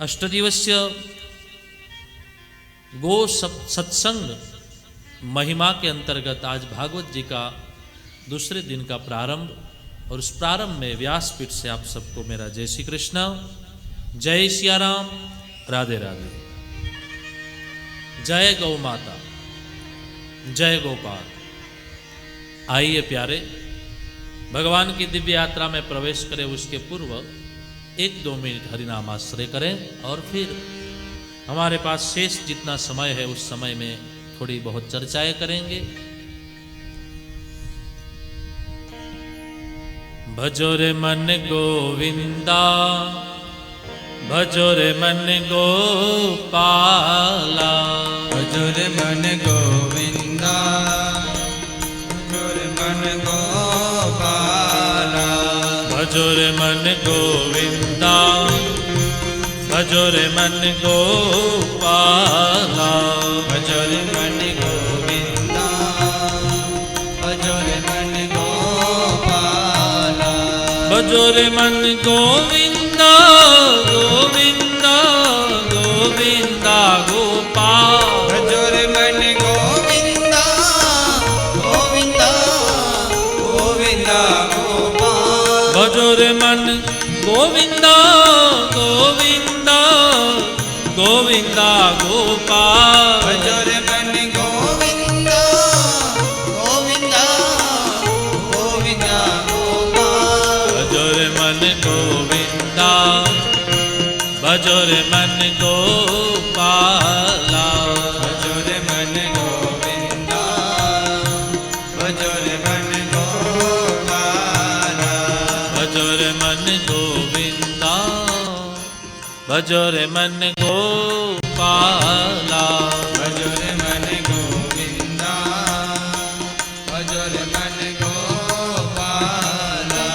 अष्टदिवसीय गो सत्संग महिमा के अंतर्गत आज भागवत जी का दूसरे दिन का प्रारंभ, और उस प्रारंभ में व्यासपीठ से आप सबको मेरा जय श्री कृष्ण, जय सिया राम, राधे राधे। जय गौ माता, जय गोपाल। आइए प्यारे, भगवान की दिव्य यात्रा में प्रवेश करें उसके पूर्व 1-2 मिनट हरिनाम आश्रय करें, और फिर हमारे पास शेष जितना समय है उस समय में थोड़ी बहुत चर्चाएं करेंगे। भजो रे मन गोविंदा, भजो रे मन गोपाला, भजो रे मन गोविंदा, भजो रे मन गोपाला, भजो रे मन गोविंदा, भजो रे मन गोपाला, भजो रे मन गोविंदा, भजो रे मन गोपाला, भजो रे मन गोविंदा, गोविंदा गोविंदा गोपाल, भजो रे मन गोविंदा, गोविंदा गोविंदा गोपाल, भजो रे मन गोविंदा, गोविंदा गोविंदा गोपाल, भजो रे मन गोविंदा, गोविंदा गोविंदा गोपाल, भजो रे मन गोविंदा, भजो रे मन गोपाला, भजो रे मन गोविंदा, भजो रे मन गोपाला, भजो रे मन गोविंदा, भजो रे मन गोपाला, भजो रे मन गोविंदा, भजो रे मन गोपाला,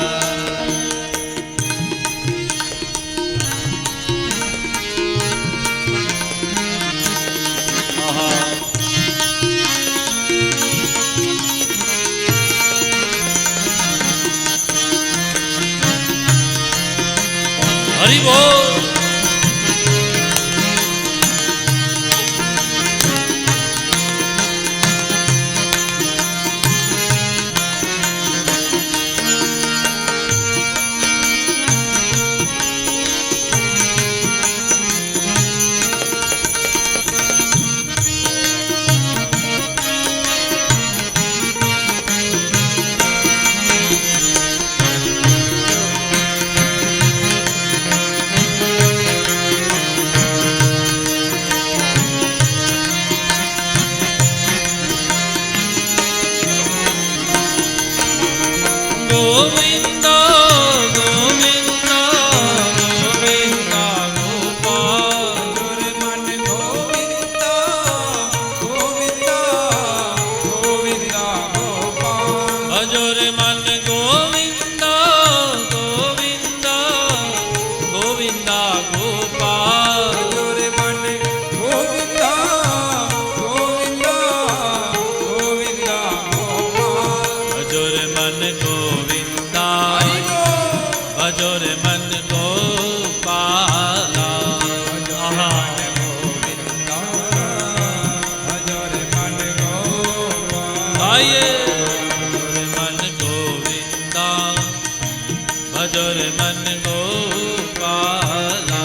हरि बोल। गोविंदा गोविंदा गोविंदा गोपाल, भजो रे मन गोविंदा, गोविंदा गोविंदा गोपाल, भजो रे मन गोविंदा, गोविंदा गोविंदा गोपाल, भजो रे मन गोविंदा, गोविंदा गोविंदा गोपाल, भजो रे मन गोविंदा, भजो रे मन गोपाला, गोविंदा, भजो रे मन गोपाल, आइए। भजो रे मन गोविंदा, भजो रे मन गोपाला,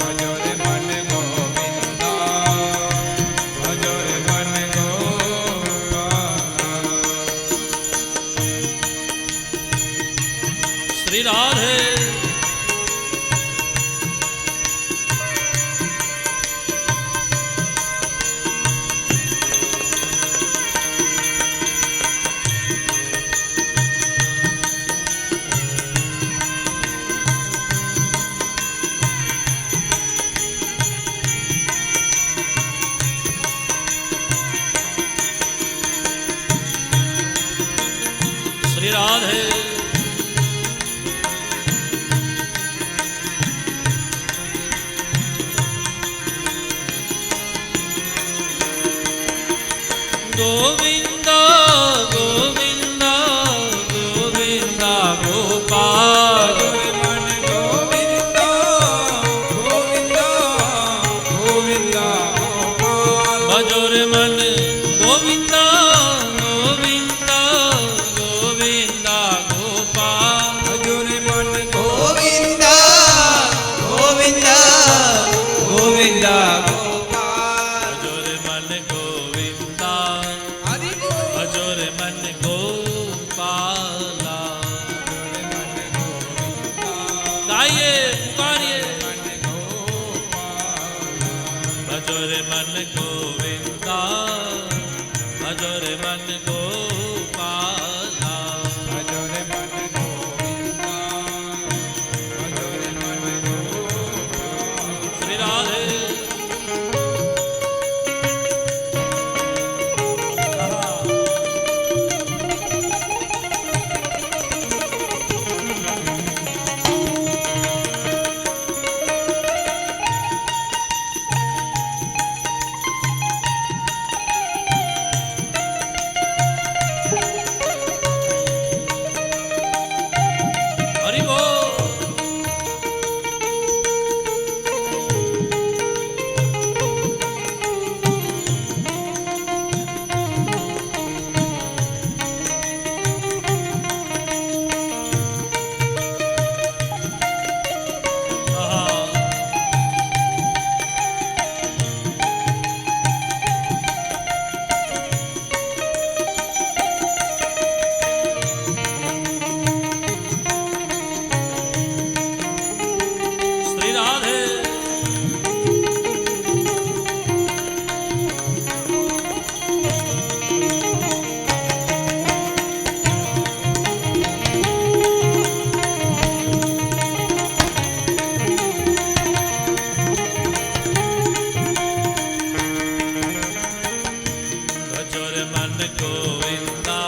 भजो रे मन गोविंदा, भजो रे मन गोपाल, श्री राधे। श्री राधे। गोविंदा गोविंदा गोविंदा गोपाल, मन गोविंदा, गोविंदा गोविंद गोविंद गोपाल भजो रे मन गोविंदा हरि बोल भजो रे मन गोपाला गाइए पुकारिए भजो रे मन गोविंदा भजो रे मन गोपाला भजो रे मन गोविंदा भजो रे मन गोपाल श्री राधे हरि बोल श्री राधे भजो रे मन गोविंदा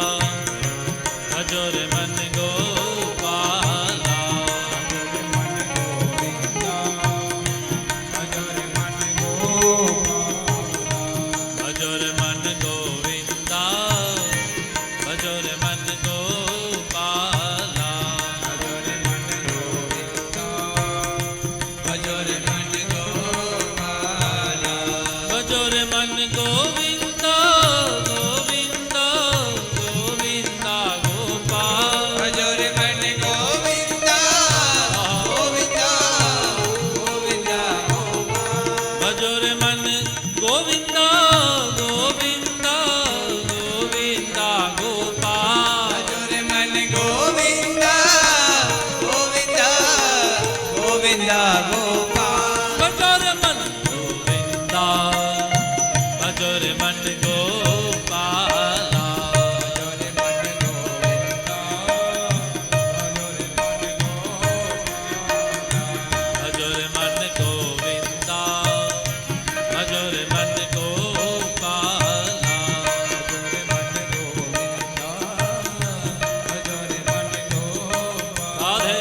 भजो रे मन गोपाला भजो रे मन गोविंदा भजो रे मन गोविंदा भजो रे मन गोपाला भजो रे मन गोविंदा भजो रे मन गोपाल भजो रे मन गोविंदा गोविंदा गोविंदा गोपाल भजो रे मन गोविंद गोविंद गोविंद गोपाल भजो रे मन गोविंदा गोविंदा गोविंदा गोपाल भजो रे मन गोविंद गोविंद गोविंद गोपाल भजो रे मन गोविंदा भजो रे मन गोपाला भजो रे मन गोविंदा भजो रे मन गोपाल भजो रे मन गोविंदा भजो रे मन गोपाला भजो रे मन गोविंदा भजो रे मन गोपाल राधे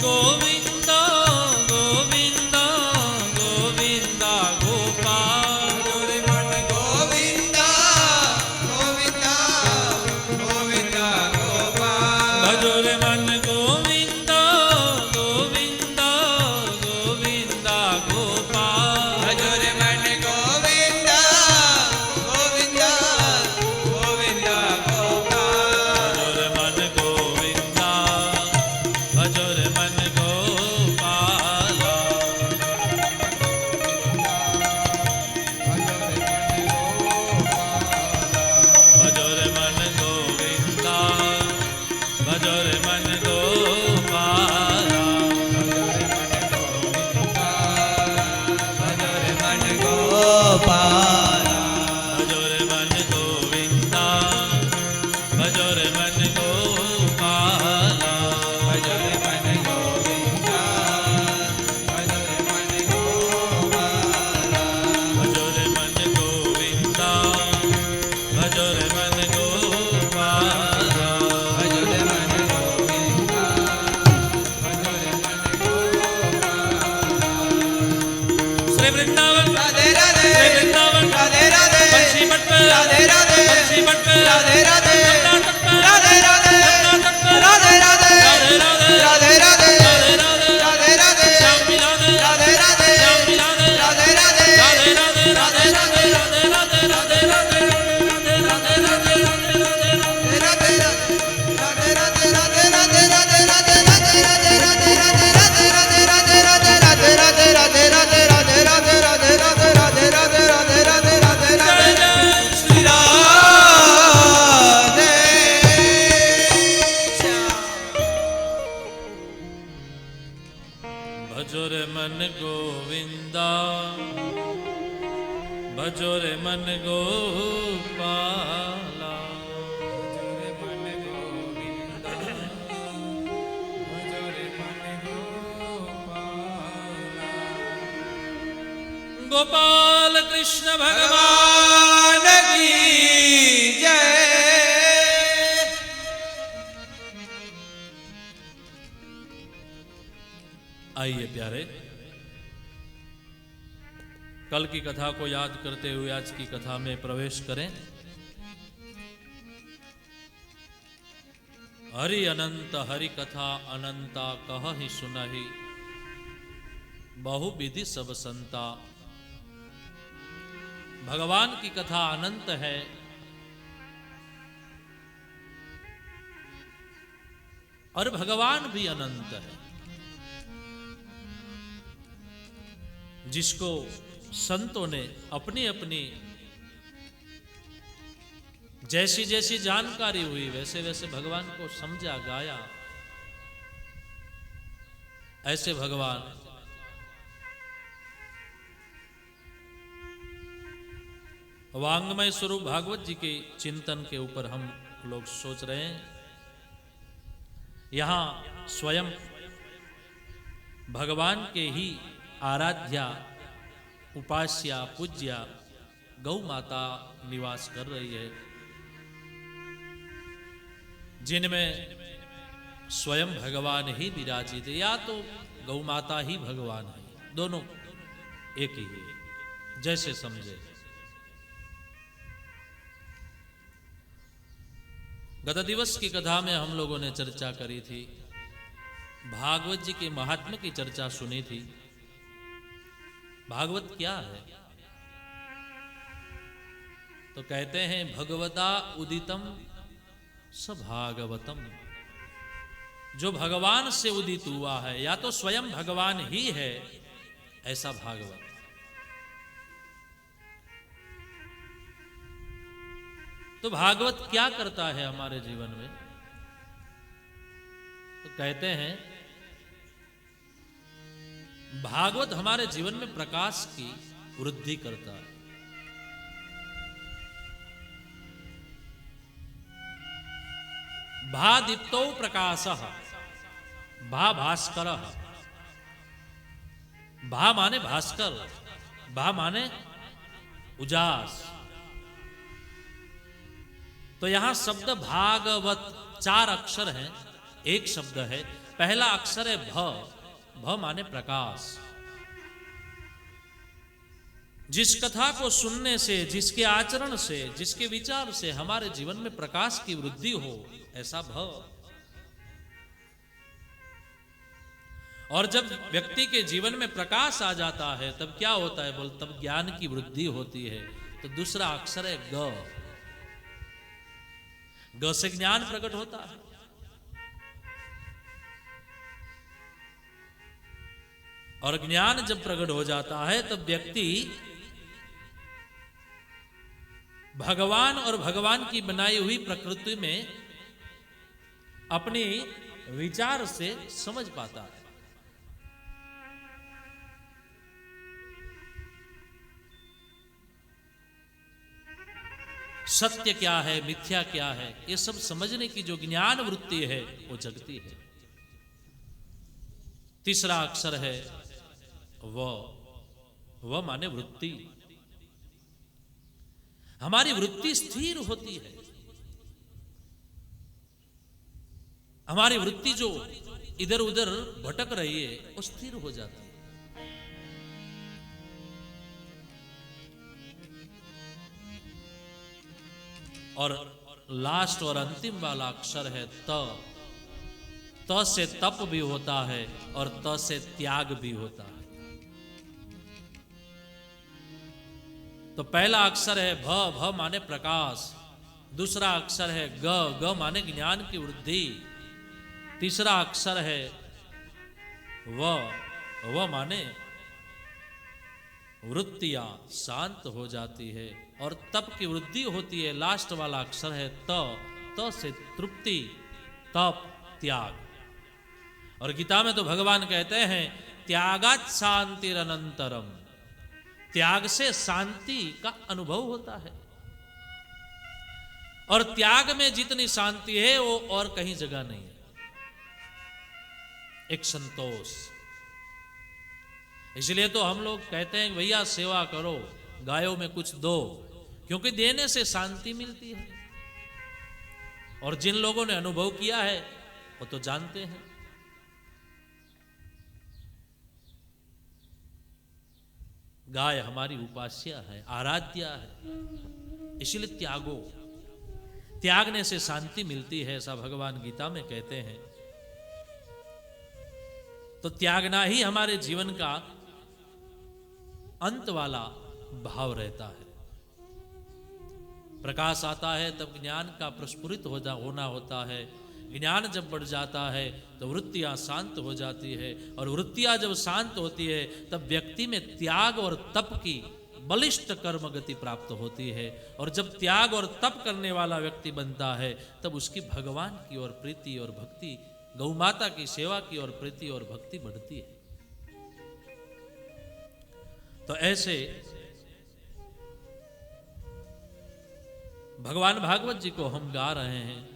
गोविंदा गोविंदा गोविंदा गोपाल भजो रे मन गोविंद गोविंद गोविंद गोपाल भजो रे मन गोविंदा गोविंदा गोविंदा गोपाल भजो रे मन गोविंद गोविंद गोविंद गोपाल भजो रे मन गोविंदा भजो रे मन गोपाला भजो रे मन गोविंदा भजो रे मन गोपाला भजो रे मन गोपाल भजो रे मन गोविंदा भजो रे मन गोपाला भजो रे मन गोविंद भजो रे मन गोपाल भजो रे मन गोविंदा भजो रे मन गोपाला मन गोविंदा भजो रे मन गोपाला रे मन गोविंदा भजो रे मन गोपाला। गोपाल कृष्ण भगवान भगवान की जय। आइए प्यारे, कल की कथा को याद करते हुए आज की कथा में प्रवेश करें। हरि अनंत हरि कथा अनंता कहहि सुनहि बहु विधि सब संता। भगवान की कथा अनंत है और भगवान भी अनंत है। जिसको संतों ने अपनी अपनी जैसी जैसी जानकारी हुई वैसे वैसे भगवान को समझा गाया। ऐसे भगवान वांग्मय स्वरूप भागवत जी के चिंतन के ऊपर हम लोग सोच रहे हैं। यहां स्वयं भगवान के ही आराध्या उपास्या पूज्या गौ माता निवास कर रही है, जिनमें स्वयं भगवान ही विराजित है, या तो गौ माता ही भगवान है, दोनों एक ही है, जैसे समझे। गत दिवस की कथा में हम लोगों ने चर्चा करी थी, भागवत जी के महात्म्य की चर्चा सुनी थी। भागवत क्या है? तो कहते हैं भगवता उदितम स भागवतम। जो भगवान से उदित हुआ है या तो स्वयं भगवान ही है, ऐसा भागवत। तो भागवत क्या करता है हमारे जीवन में? तो कहते हैं भागवत हमारे जीवन में प्रकाश की वृद्धि करता है। भा दीप्तो प्रकाशः, भा भास्करः। भा माने भास्कर, भा माने उजास। तो यहां शब्द भागवत 4 अक्षर हैं, एक शब्द है। पहला अक्षर है भ, भ माने प्रकाश। जिस कथा को सुनने से, जिसके आचरण से, जिसके विचार से हमारे जीवन में प्रकाश की वृद्धि हो, ऐसा भ। और जब व्यक्ति के जीवन में प्रकाश आ जाता है तब क्या होता है? बोल, तब ज्ञान की वृद्धि होती है। तो दूसरा अक्षर है ग, ग से ज्ञान प्रकट होता है। और ज्ञान जब प्रकट हो जाता है तब व्यक्ति भगवान और भगवान की बनाई हुई प्रकृति में अपनी विचार से समझ पाता है। सत्य क्या है, मिथ्या क्या है, ये सब समझने की जो ज्ञान वृत्ति है वो जगती है। तीसरा अक्षर है वो माने वृत्ति। हमारी वृत्ति स्थिर होती है। हमारी वृत्ति जो इधर उधर भटक रही है वो स्थिर हो जाती है। और लास्ट और अंतिम वाला अक्षर है त। त से तप भी होता है और त से त्याग भी होता है। तो पहला अक्षर है भ, भ माने प्रकाश। दूसरा अक्षर है ग, ग माने ज्ञान की वृद्धि। तीसरा अक्षर है व माने वृत्तियां शांत हो जाती है और तप की वृद्धि होती है। लास्ट वाला अक्षर है त, त से तृप्ति, तप, त्याग। और गीता में तो भगवान कहते हैं त्यागात शांतिरनंतरम, त्याग से शांति का अनुभव होता है। और त्याग में जितनी शांति है वो और कहीं जगह नहीं है। एक संतोष। इसलिए तो हम लोग कहते हैं भैया सेवा करो, गायों में कुछ दो, क्योंकि देने से शांति मिलती है। और जिन लोगों ने अनुभव किया है वो तो जानते हैं। गाय हमारी उपास्या है, आराध्या है, इसलिए त्यागो। त्यागने से शांति मिलती है, ऐसा भगवान गीता में कहते हैं। तो त्यागना ही हमारे जीवन का अंत वाला भाव रहता है। प्रकाश आता है तब ज्ञान का प्रस्फुरित होना होता है। ज्ञान जब बढ़ जाता है तो वृत्तियां शांत हो जाती है, और वृत्तियां जब शांत होती है तब व्यक्ति में त्याग और तप की बलिष्ठ कर्म गति प्राप्त होती है। और जब त्याग और तप करने वाला व्यक्ति बनता है तब उसकी भगवान की ओर प्रीति और भक्ति, गौ माता की सेवा की ओर प्रीति और भक्ति बढ़ती है। तो ऐसे भगवान भागवत जी को हम गा रहे हैं।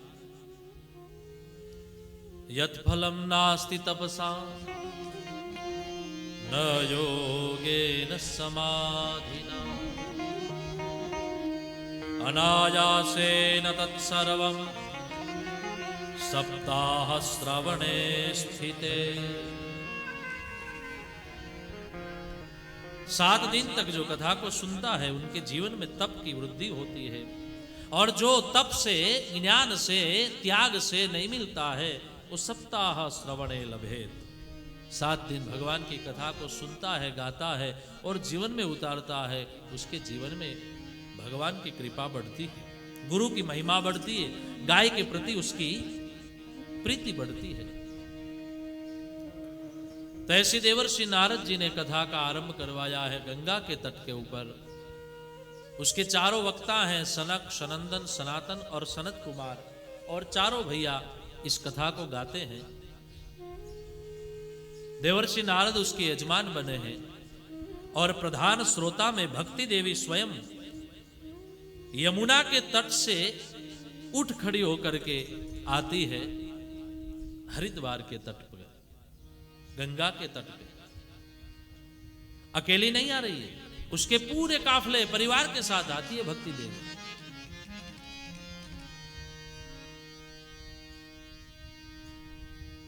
यत् फलम नास्ति तपसा न योगेन समाधिना अनायासेन तत्सर्वं सप्ताह श्रवणे स्थिते। 7 दिन तक जो कथा को सुनता है उनके जीवन में तप की वृद्धि होती है। और जो तप से, ज्ञान से, त्याग से नहीं मिलता है वो सप्ताह श्रवणे लभेत। 7 दिन भगवान की कथा को सुनता है, गाता है और जीवन में उतारता है, उसके जीवन में भगवान की कृपा बढ़ती है, गुरु की महिमा बढ़ती है, गाय के प्रति उसकी प्रीति बढ़ती है। तो ऐसी देवर्षि नारद जी ने कथा का आरंभ करवाया है गंगा के तट के ऊपर। उसके चारों वक्ता हैं सनक, सनंदन, सनातन और सनत कुमार, और चारों भैया इस कथा को गाते हैं। देवर्षि नारद उसके यजमान बने हैं, और प्रधान श्रोता में भक्ति देवी स्वयं यमुना के तट से उठ खड़ी होकर के आती है हरिद्वार के तट पर, गंगा के तट पे। अकेली नहीं आ रही है, उसके पूरे काफले परिवार के साथ आती है भक्ति देवी।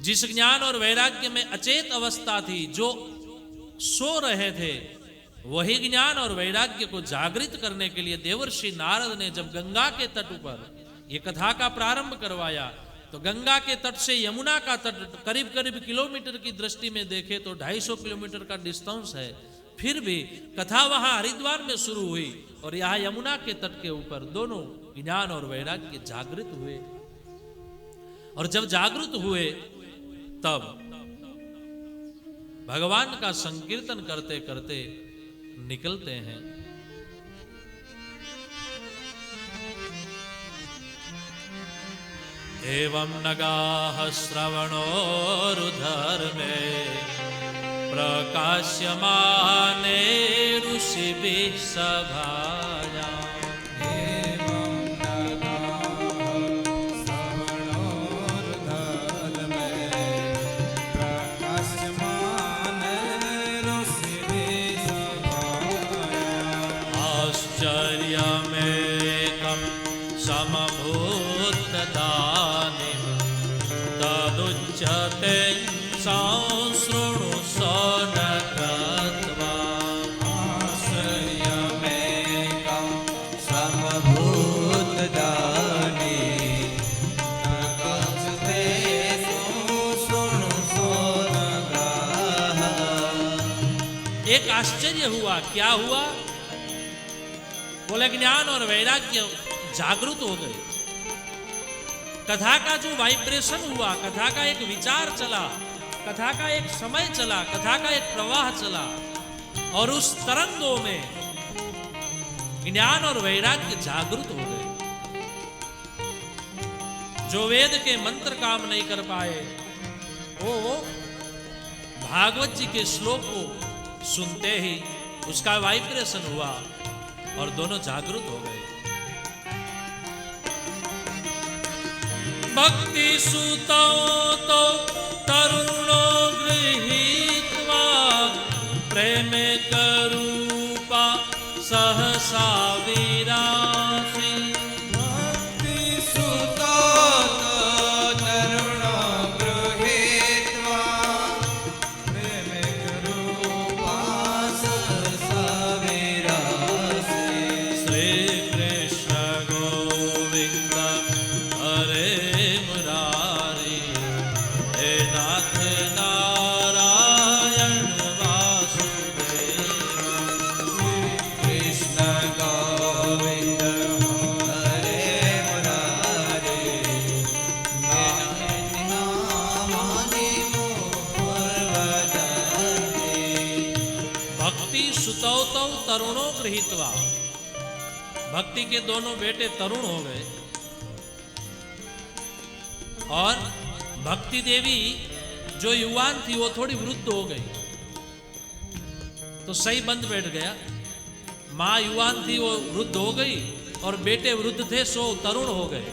जिस ज्ञान और वैराग्य में अचेत अवस्था थी, जो सो रहे थे, वही ज्ञान और वैराग्य को जागृत करने के लिए देवर्षि नारद ने जब गंगा के तट पर यह कथा का प्रारंभ करवाया, तो गंगा के तट से यमुना का तट करीब करीब किलोमीटर की दृष्टि में देखे तो 250 किलोमीटर का डिस्टेंस है। फिर भी कथा वहां हरिद्वार में शुरू हुई और यहां यमुना के तट के ऊपर दोनों ज्ञान और वैराग्य जागृत हुए। और जब जागृत हुए तब भगवान का संकीर्तन करते करते निकलते हैं। एवं नगाः श्रवणोरुधर्मे प्रकाश्यमाने ऋषिभिः सभायाम्। आश्चर्यमेकं समभूतदानीं तदुच्यते संशृणु सनकत्वा। आश्चर्यमेकं समभूतदानीं तदुच्यते संशृणु सनकः। एक आश्चर्य हुआ। क्या हुआ? बोले ज्ञान और वैराग्य जागृत हो गए। कथा का जो वाइब्रेशन हुआ, कथा का एक विचार चला, कथा का एक समय चला, कथा का एक प्रवाह चला, और उस तरंगों में ज्ञान और वैराग्य जागृत हो गए। जो वेद के मंत्र काम नहीं कर पाए वो भागवत जी के श्लोक को सुनते ही उसका वाइब्रेशन हुआ और दोनों जागृत हो गए। भक्ति सुतो तो तरुणो गृहीत्वा प्रेम करूपा सहसा विरासी। भक्ति सुतो तरुणो गृहीत्वा प्रेम करूपा सहसा विरासी। श्री कृष्ण गोविंद हरे मुरारी हे नाथ नारायण वासुदेव। कृष्ण गोविंद हरे मुरारे नामानि मोहवदन्ति। भक्ति सुतौ तौ तरुणों गृहीत्वा, भक्ति के दोनों बेटे तरुण हो गए और भक्ति देवी जो युवान थी वो थोड़ी वृद्ध हो गई। तो सही बंद बैठ गया। माँ युवान थी वो वृद्ध हो गई और बेटे वृद्ध थे सो तरुण हो गए।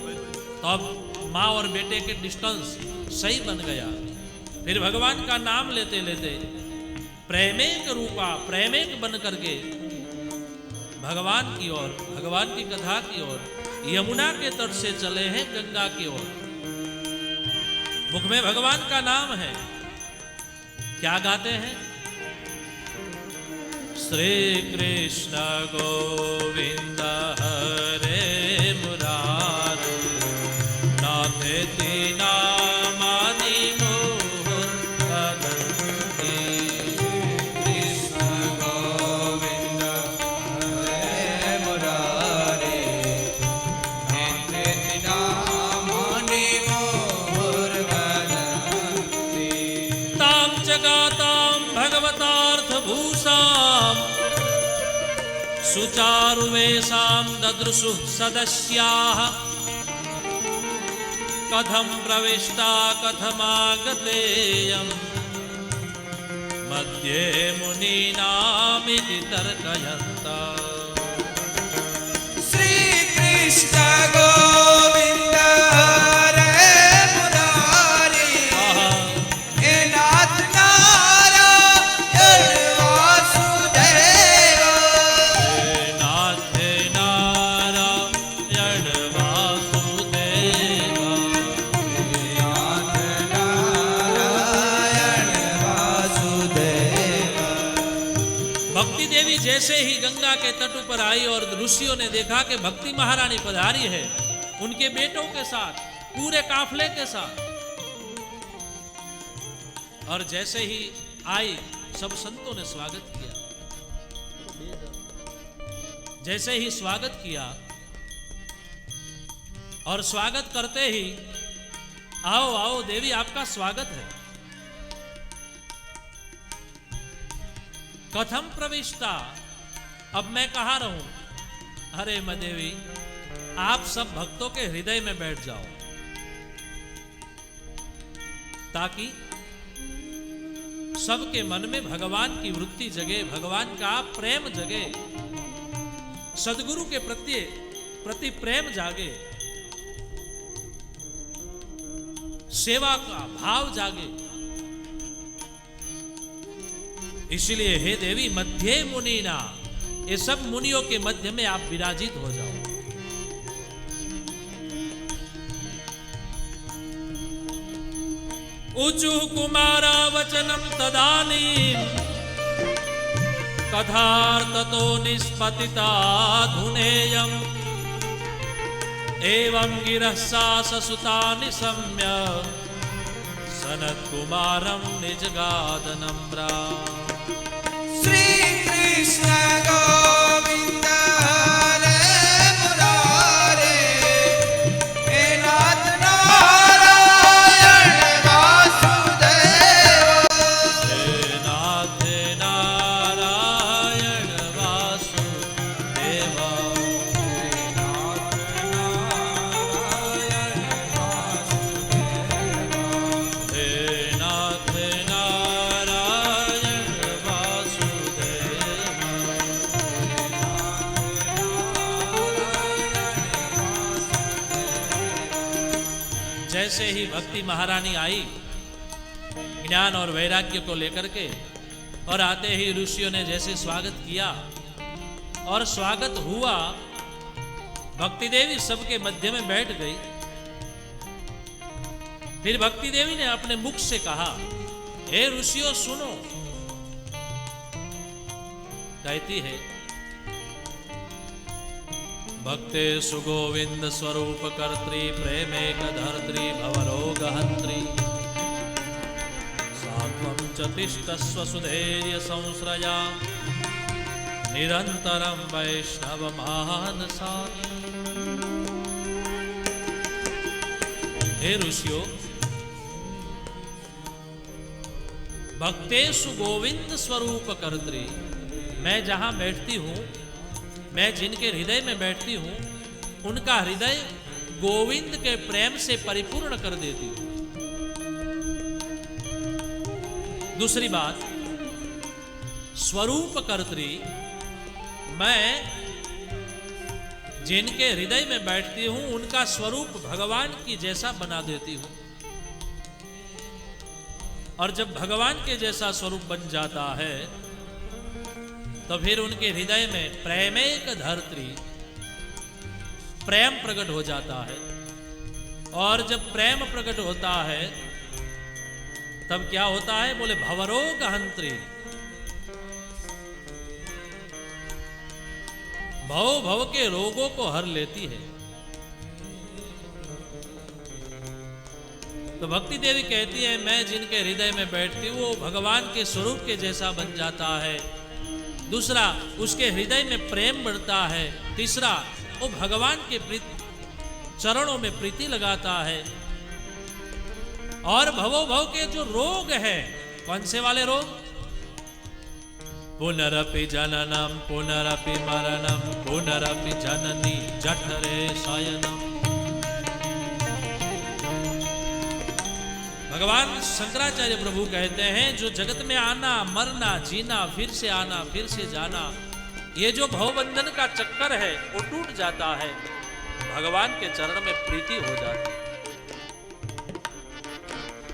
तो अब माँ और बेटे के डिस्टेंस सही बन गया। फिर भगवान का नाम लेते लेते प्रेमेक रूपा, प्रेमेक बन करके भगवान की ओर, भगवान की कथा की ओर यमुना के तट से चले हैं गंगा की ओर। मुख में भगवान का नाम है। क्या गाते हैं? श्री कृष्ण गोविंद हरे मुरारी नाथेति नामानि मोहवदन्ति। कृष्ण गोविंद हरे मुरारे नाथेति नामानि मोहवदन्ति। तां जगातां भगवतार्थभूषां सुचारुवेषां ददृशुः सदस्याः। कथं प्रविष्टा कथमागतेयं मध्ये मुनीनामिति तर्कयन्तः। श्री कृष्ण गोविंद हरे मुरारे हे नाथ नारायण वासुदेव। नाथ नारायण वासुदेव। नाथ नारायण वासुदेव। भक्ति देवी जैसे ही गंगा के तट पर आई और ऋषियों ने देखा कि भक्ति महारानी पधारी है उनके बेटों के साथ, पूरे काफले के साथ। और जैसे ही आई सब संतों ने स्वागत किया। जैसे ही स्वागत किया और स्वागत करते ही आओ आओ देवी आपका स्वागत है। कथम प्रविष्टा, अब मैं कहाँ रहूं? अरे मदेवी आप सब भक्तों के हृदय में बैठ जाओ ताकि सबके मन में भगवान की वृत्ति जगे, भगवान का प्रेम जगे, सदगुरु के प्रति प्रेम जागे, सेवा का भाव जागे। इसलिए हे देवी मध्य मुनीना, ये सब मुनियों के मध्य में आप विराजित हो जाओ। ऊचु कुमारा वचनम तदानीं कथार्थतो निष्पतिता धुनेयम्। एवं गिरः सा ससुता निशम्य सनत्कुमारं निजगादनम्रा। श्री कृष्ण गोविंद हरे मुरारे हे नाथ नारायण वासुदेव। हे नाथ नारायण वासुदेव। हे नाथ नारायण जैसे ही भक्ति महारानी आई ज्ञान और वैराग्य को लेकर के, और आते ही ऋषियों ने जैसे स्वागत किया और स्वागत हुआ, भक्ति देवी सबके मध्य में बैठ गई। फिर भक्ति देवी ने अपने मुख से कहा, हे ऋषियों सुनो। कहती है, भक्ते सुगोविंद स्वरूप कर्त्री प्रेमेक धर्त्री भवरोग हंत्री सात्वं च तिष्ठस्व सुधैर्य संश्रया निरंतरं वैष्णव मानसानि। हे ऋषियों, भक्तेषु गोविंद स्वरूप कर्त्री, मैं जहां बैठती हूं, मैं जिनके हृदय में बैठती हूं, उनका हृदय गोविंद के प्रेम से परिपूर्ण कर देती हूं। दूसरी बात, स्वरूप कर्त्री, मैं जिनके हृदय में बैठती हूं, उनका स्वरूप भगवान की जैसा बना देती हूं। और जब भगवान के जैसा स्वरूप बन जाता है तो फिर उनके हृदय में प्रेमेक धर्त्री, प्रेम प्रकट हो जाता है। और जब प्रेम प्रकट होता है तब क्या होता है? बोले भवरोग हंत्री, भव भव के रोगों को हर लेती है। तो भक्ति देवी कहती है, मैं जिनके हृदय में बैठती हूँ वो भगवान के स्वरूप के जैसा बन जाता है। दूसरा, उसके हृदय में प्रेम बढ़ता है। तीसरा, वो भगवान के चरणों में प्रीति लगाता है। और भवो भव के जो रोग है, कौन से वाले रोग? पुनरपि जननम पुनरपि मरणम पुनरपि जननी जठरे शयनम। भगवान शंकराचार्य प्रभु कहते हैं, जो जगत में आना मरना जीना फिर से आना फिर से जाना, ये जो भवबंधन का चक्कर है वो टूट जाता है, भगवान के चरण में प्रीति हो जाती है।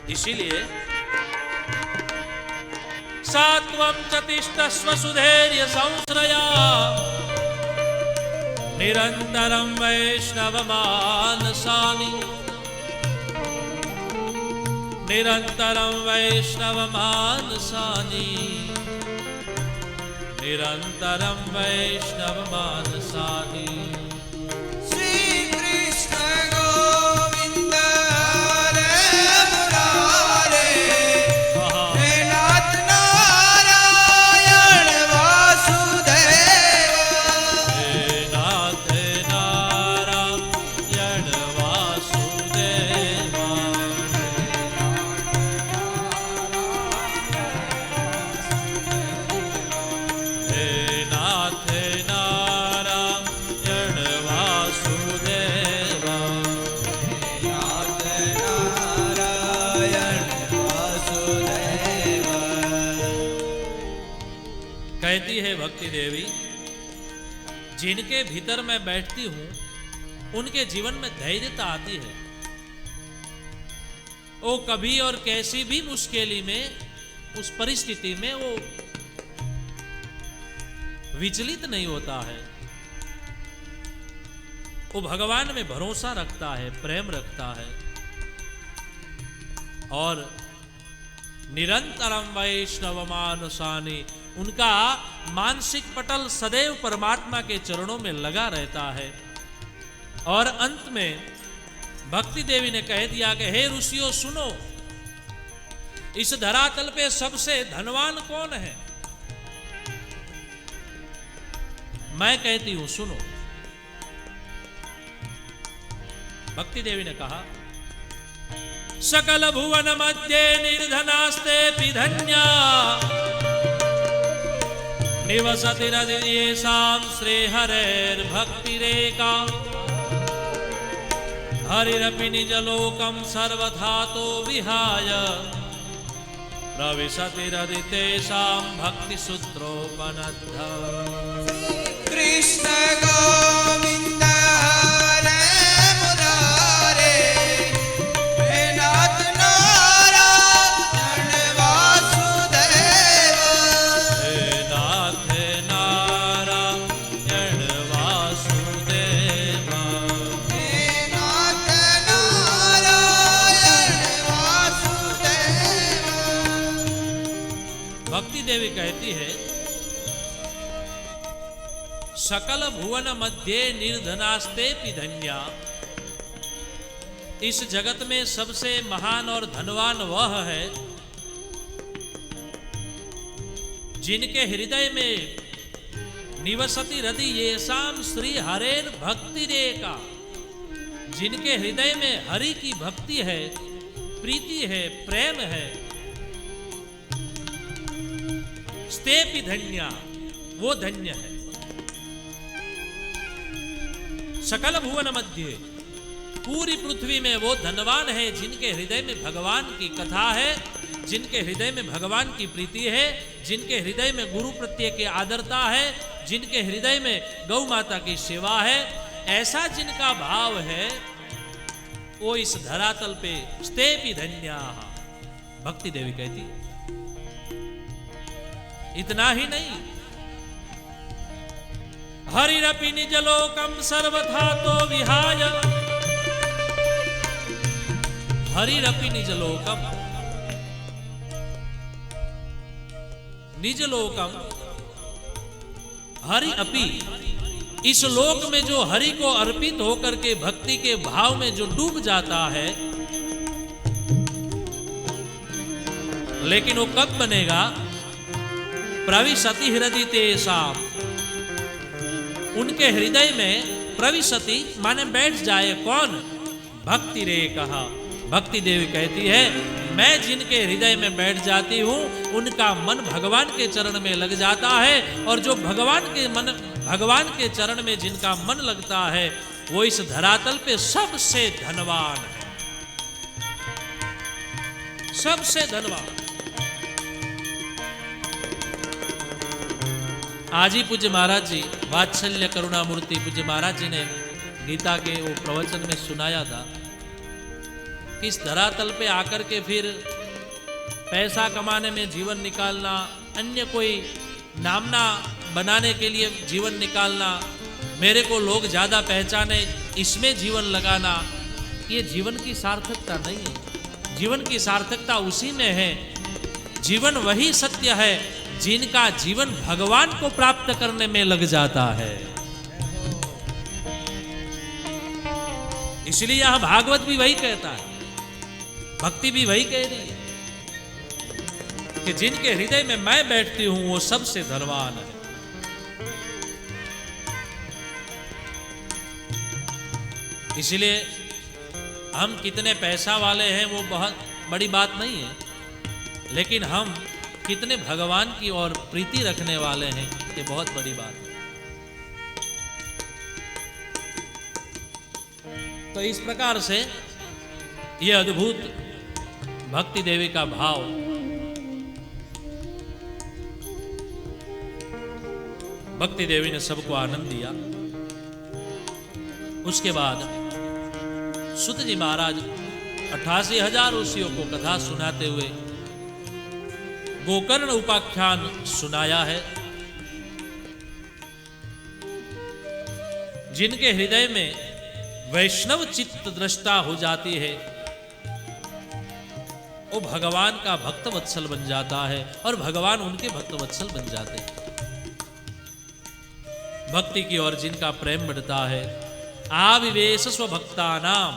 इसीलिए सात्वं च तिष्ठस्व सुधैर्य संश्रया निरंतरं वैष्णव मानसानि। निरंतरं वैष्णव मानसानि, निरंतरं वैष्णव मानसानि। श्री कृष्ण गोविंद हरे मुरारे, हे नाथ नारायण वासुदेव। हे नाथ नारायण वासुदेव। कहती है भक्ति देवी, जिनके भीतर मैं बैठती हूं उनके जीवन में धैर्यता आती है। वो कभी और कैसी भी मुश्किली में, उस परिस्थिति में वो विचलित नहीं होता है। वो भगवान में भरोसा रखता है, प्रेम रखता है। और निरंतरम वैष्णव मानसानि, उनका मानसिक पटल सदैव परमात्मा के चरणों में लगा रहता है। और अंत में भक्ति देवी ने कह दिया कि हे ऋषियों सुनो, इस धरातल पे सबसे धनवान कौन है? मैं कहती हूं सुनो। भक्ति देवी ने कहा, सकल भुवन मध्य निर्धनास्ते पिधन्या निवसति येषां श्रीहरेर्भक्तिरेका। हरिरपि निजलोकं सर्वधातो विहाय प्रविशति तेषां भक्तिसूत्रोपनद्धा। कृष्ण गोविंद हरे मुरारे, हे देवी कहती है, सकल भुवन मध्य निर्धनास्ते धन्या। इस जगत में सबसे महान और धनवान वह है जिनके हृदय में निवसति हृदय येषाम श्री हरेर भक्ति रेका। जिनके हृदय में हरि की भक्ति है, प्रीति है, प्रेम है, स्तेपि धन्या, वो धन्य है। सकल भुवन मध्य, पूरी पृथ्वी में वो धनवान है जिनके हृदय में भगवान की कथा है, जिनके हृदय में भगवान की प्रीति है, जिनके हृदय में गुरु प्रत्यय की आदरता है, जिनके हृदय में गौ माता की सेवा है। ऐसा जिनका भाव है वो इस धरातल पे स्तेपि धन्या। भक्ति देवी कहती, इतना ही नहीं, हरिरपि निजलोकम सर्वथा तो विहाय। हरिरपि निजलोकम, निजलोकम, हरि अपि, इस लोक में जो हरि को अर्पित होकर के भक्ति के भाव में जो डूब जाता है, लेकिन वो कब बनेगा? प्रविशति हृदय तेषाम, उनके हृदय में प्रविशति माने बैठ जाए। कौन? भक्ति रे कहा। भक्ति देवी कहती है, मैं जिनके हृदय में बैठ जाती हूं उनका मन भगवान के चरण में लग जाता है, और जो भगवान के चरण में जिनका मन लगता है वो इस धरातल पे सबसे धनवान है, सबसे धनवान। आज ही पूज्य महाराज जी, वात्सल्य करुणा मूर्ति पूज्य महाराज जी ने गीता के वो प्रवचन में सुनाया था कि इस धरातल पे आकर के फिर पैसा कमाने में जीवन निकालना, अन्य कोई नामना बनाने के लिए जीवन निकालना, मेरे को लोग ज्यादा पहचाने इसमें जीवन लगाना, ये जीवन की सार्थकता नहीं है। जीवन की सार्थकता उसी में है, जीवन वही सत्य है जिनका जीवन भगवान को प्राप्त करने में लग जाता है। इसलिए यहां भागवत भी वही कहता है, भक्ति भी वही कह रही है कि जिनके हृदय में मैं बैठती हूं वो सबसे धनवान है। इसलिए हम कितने पैसा वाले हैं वो बहुत बड़ी बात नहीं है, लेकिन हम कितने भगवान की ओर प्रीति रखने वाले हैं ये बहुत बड़ी बात है। तो इस प्रकार से यह अद्भुत भक्ति देवी का भाव भक्ति देवी ने सबको आनंद दिया। उसके बाद सुत जी महाराज 88,000 ऋषियों को कथा सुनाते हुए गोकर्ण उपाख्यान सुनाया है। जिनके हृदय में वैष्णव चित्त दृष्टा हो जाती है वो भगवान का भक्त वत्सल बन जाता है और भगवान उनके भक्त वत्सल बन जाते हैं। भक्ति की ओर जिनका प्रेम बढ़ता है, आविवेश स्वभक्ता नाम,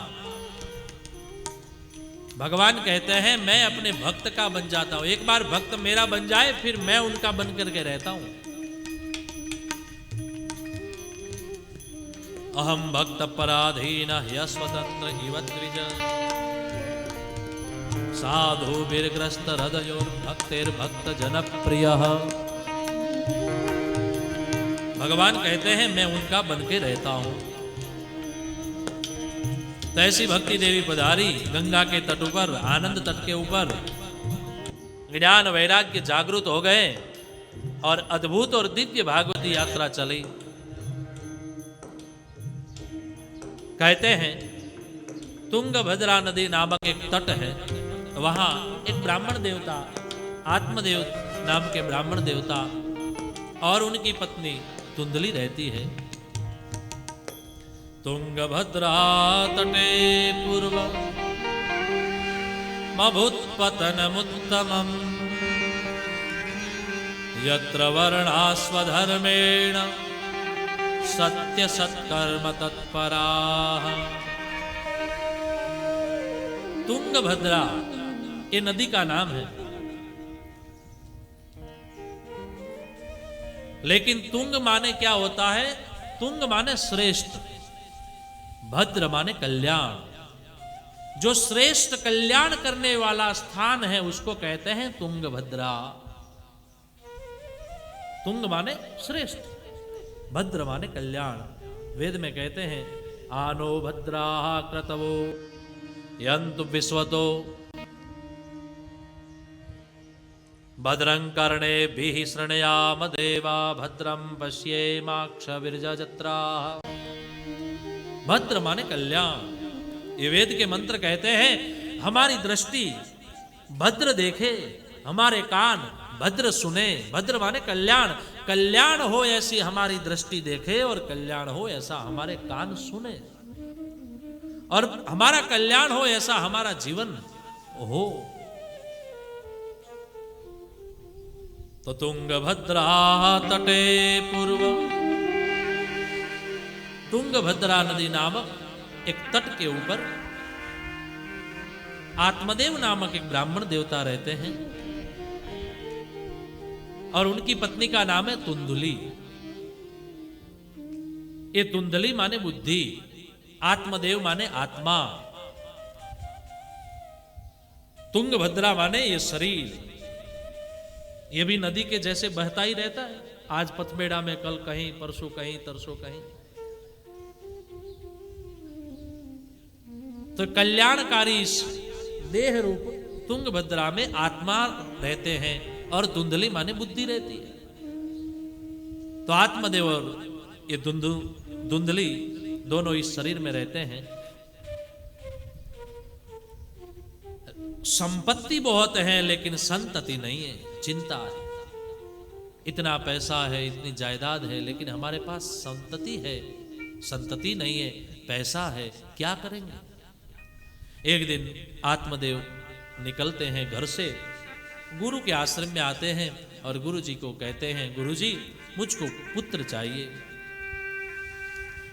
भगवान कहते हैं मैं अपने भक्त का बन जाता हूं। एक बार भक्त मेरा बन जाए फिर मैं उनका बन करके रहता हूं। अहम भक्त पराधीन स्वतंत्र इव द्विज, साधु बीरग्रस्त हृदयो भक्तेर भक्त जनप्रिय। भगवान कहते हैं मैं उनका बन के रहता हूं। तो ऐसी भक्ति देवी पधारी गंगा के तट पर, आनंद तट के ऊपर। ज्ञान वैराग्य जागृत हो गए और अद्भुत और दिव्य भागवती यात्रा चली। कहते हैं तुंगभद्रा नदी नामक एक तट है, वहां एक ब्राह्मण देवता, आत्मदेव नाम के ब्राह्मण देवता और उनकी पत्नी तुंदली रहती है। तुंगभद्रा तटे पूर्वम मभुत्पतनमुत्तमम् यत्र वर्णास्वधर्मेण सत्य सत्कर्म तत्पराः। तुंगभद्रा ये नदी का नाम है, लेकिन तुंग माने क्या होता है? तुंग माने श्रेष्ठ, भद्र माने कल्याण। जो श्रेष्ठ कल्याण करने वाला स्थान है उसको कहते हैं तुंगभद्रा। तुंग माने श्रेष्ठ, भद्र माने कल्याण। वेद में कहते हैं आनो भद्राः क्रतवो यन्तु विश्वतो भद्रं कर्णेभिः शृणुयाम देवा भद्रं पश्येमाक्षभिर्यजत्राः। भद्र माने कल्याण। ये वेद के मंत्र कहते हैं हमारी दृष्टि भद्र देखे, हमारे कान भद्र सुने। भद्र माने कल्याण, कल्याण हो ऐसी हमारी दृष्टि देखे और कल्याण हो ऐसा हमारे कान सुने और हमारा कल्याण हो ऐसा हमारा जीवन हो। तो तुंगभद्रा तटे पूर्व, तुंगभद्रा नदी नामक एक तट के ऊपर आत्मदेव नामक एक ब्राह्मण देवता रहते हैं और उनकी पत्नी का नाम है तुंदुली। ये तुंदली माने बुद्धि, आत्मदेव माने आत्मा, तुंगभद्रा माने ये शरीर। ये भी नदी के जैसे बहता ही रहता है, आज पथबेड़ा में, कल कहीं, परसों कहीं, तरसों कहीं। तो कल्याणकारी देह रूप तुंगभद्रा में आत्मा रहते हैं और धुंधली माने बुद्धि रहती है। तो आत्मदेव और ये धुंधली दोनों इस शरीर में रहते हैं। संपत्ति बहुत है लेकिन संतति नहीं है, चिंता है। इतना पैसा है, इतनी जायदाद है, लेकिन हमारे पास संतति है, संतति नहीं है, पैसा है, क्या करेंगे? एक दिन आत्मदेव निकलते हैं घर से, गुरु के आश्रम में आते हैं और गुरु जी को कहते हैं गुरु जी मुझको पुत्र चाहिए।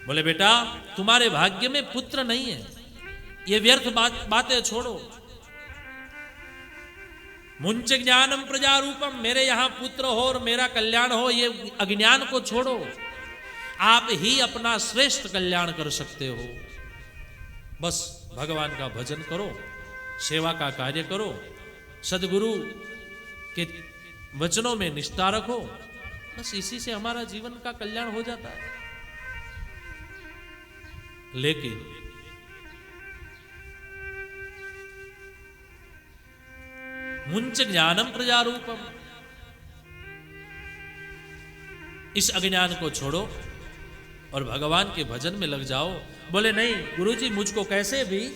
बोले बेटा तुम्हारे भाग्य में पुत्र नहीं है, ये व्यर्थ बातें छोड़ो। मुंच ज्ञानम प्रजारूपम, मेरे यहां पुत्र हो और मेरा कल्याण हो, ये अज्ञान को छोड़ो। आप ही अपना श्रेष्ठ कल्याण कर सकते हो। बस भगवान का भजन करो, सेवा का कार्य करो, सदगुरु के वचनों में निष्ठा रखो, बस इसी से हमारा जीवन का कल्याण हो जाता है। लेकिन मुंच ज्ञानम प्रजारूपम, इस अज्ञान को छोड़ो और भगवान के भजन में लग जाओ। बोले नहीं गुरुजी मुझको कैसे भी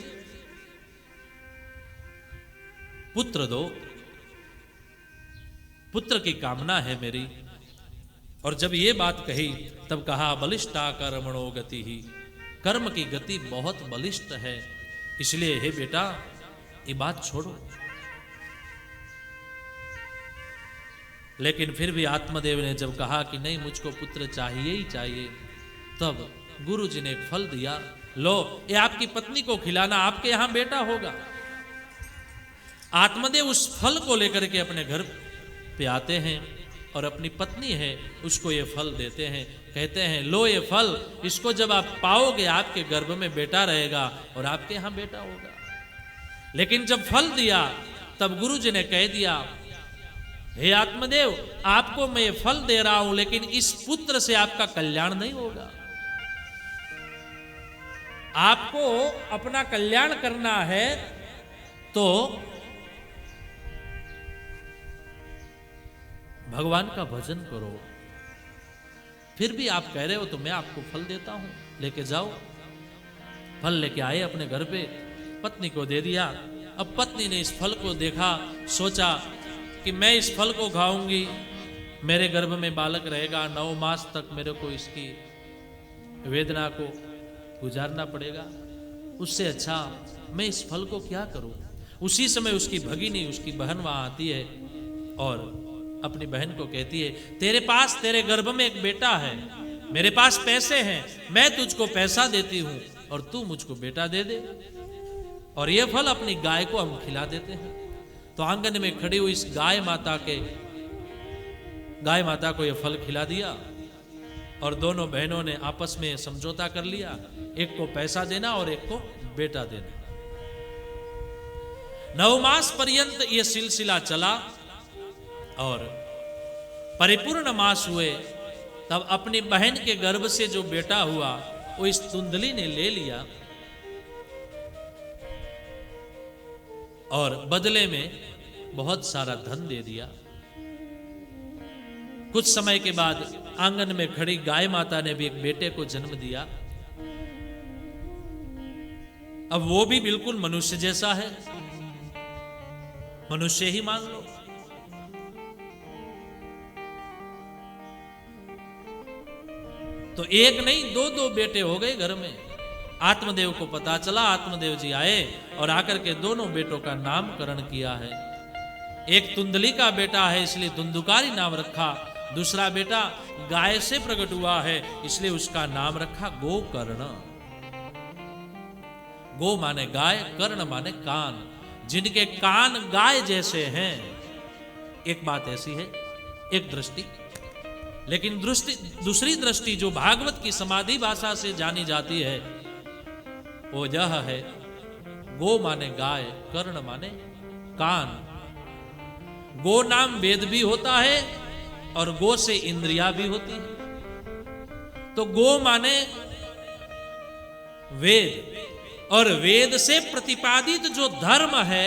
पुत्र दो, पुत्र की कामना है मेरी। और जब ये बात कही तब कहा बलिष्ठा कर्मणो गति ही, कर्म की गति बहुत बलिष्ठ है, इसलिए हे बेटा ये बात छोड़ो। लेकिन फिर भी आत्मदेव ने जब कहा कि नहीं मुझको पुत्र चाहिए ही चाहिए, तब गुरु जी ने एक फल दिया, लो ये आपकी पत्नी को खिलाना, आपके यहां बेटा होगा। आत्मदेव उस फल को लेकर के अपने घर पे आते हैं और अपनी पत्नी है उसको ये फल देते हैं, कहते हैं लो ये फल, इसको जब आप पाओगे आपके गर्भ में बेटा रहेगा और आपके यहां बेटा होगा। लेकिन जब फल दिया तब गुरु जी ने कह दिया हे आत्मदेव आपको मैं ये फल दे रहा हूं, लेकिन इस पुत्र से आपका कल्याण नहीं होगा। आपको अपना कल्याण करना है तो भगवान का भजन करो। फिर भी आप कह रहे हो तो मैं आपको फल देता हूं, लेके जाओ। फल लेके आए अपने घर पे, पत्नी को दे दिया। अब पत्नी ने इस फल को देखा, सोचा कि मैं इस फल को खाऊंगी मेरे गर्भ में बालक रहेगा, 9 मास तक मेरे को इसकी वेदना को गुजारना पड़ेगा, उससे अच्छा मैं इस फल को क्या करूं। उसी समय उसकी भगिनी, उसकी बहन वहां आती है और अपनी बहन को कहती है, तेरे पास, तेरे गर्भ में एक बेटा है, मेरे पास पैसे हैं, मैं तुझको पैसा देती हूं और तू मुझको बेटा दे दे, और ये फल अपनी गाय को हम खिला देते हैं। तो आंगन में खड़ी हुई इस गाय माता को यह फल खिला दिया, और दोनों बहनों ने आपस में समझौता कर लिया, एक को पैसा देना और एक को बेटा देना। 9 मास पर्यंत यह सिलसिला चला, और परिपूर्ण मास हुए तब अपनी बहन के गर्भ से जो बेटा हुआ वो इस धुंधली ने ले लिया, और बदले में बहुत सारा धन दे दिया। कुछ समय के बाद आंगन में खड़ी गाय माता ने भी एक बेटे को जन्म दिया। अब वो भी बिल्कुल मनुष्य जैसा है, मनुष्य ही मान लो। तो एक नहीं, 2 बेटे हो गए घर में। आत्मदेव को पता चला, आत्मदेव जी आए और आकर के दोनों बेटों का नामकरण किया है। एक तुंदली का बेटा है इसलिए धुंधुकारी नाम रखा, दूसरा बेटा गाय से प्रकट हुआ है इसलिए उसका नाम रखा गोकर्ण। गो माने गाय, कर्ण माने कान, जिनके कान गाय जैसे हैं। एक बात ऐसी है, एक दृष्टि, लेकिन दूसरी दृष्टि जो भागवत की समाधि भाषा से जानी जाती है वो यह है, गो माने गाय, कर्ण माने कान। गो नाम वेद भी होता है और गो से इंद्रिया भी होती है। तो गो माने वेद, और वेद से प्रतिपादित जो धर्म है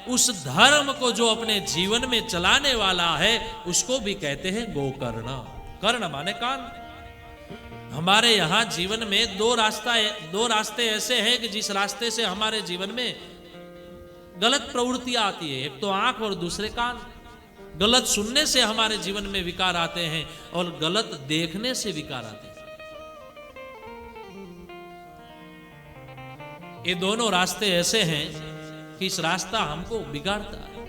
उस धर्म को जो अपने जीवन में चलाने वाला है उसको भी कहते हैं गोकर्ण। कर्ण माने कान। हमारे यहां जीवन में दो रास्ते ऐसे हैं कि जिस रास्ते से हमारे जीवन में गलत प्रवृत्तियां आती है, एक तो आंख और दूसरे कान। गलत सुनने से हमारे जीवन में विकार आते हैं और गलत देखने से विकार आते हैं। ये दोनों रास्ते ऐसे हैं कि इस रास्ता हमको बिगाड़ता है।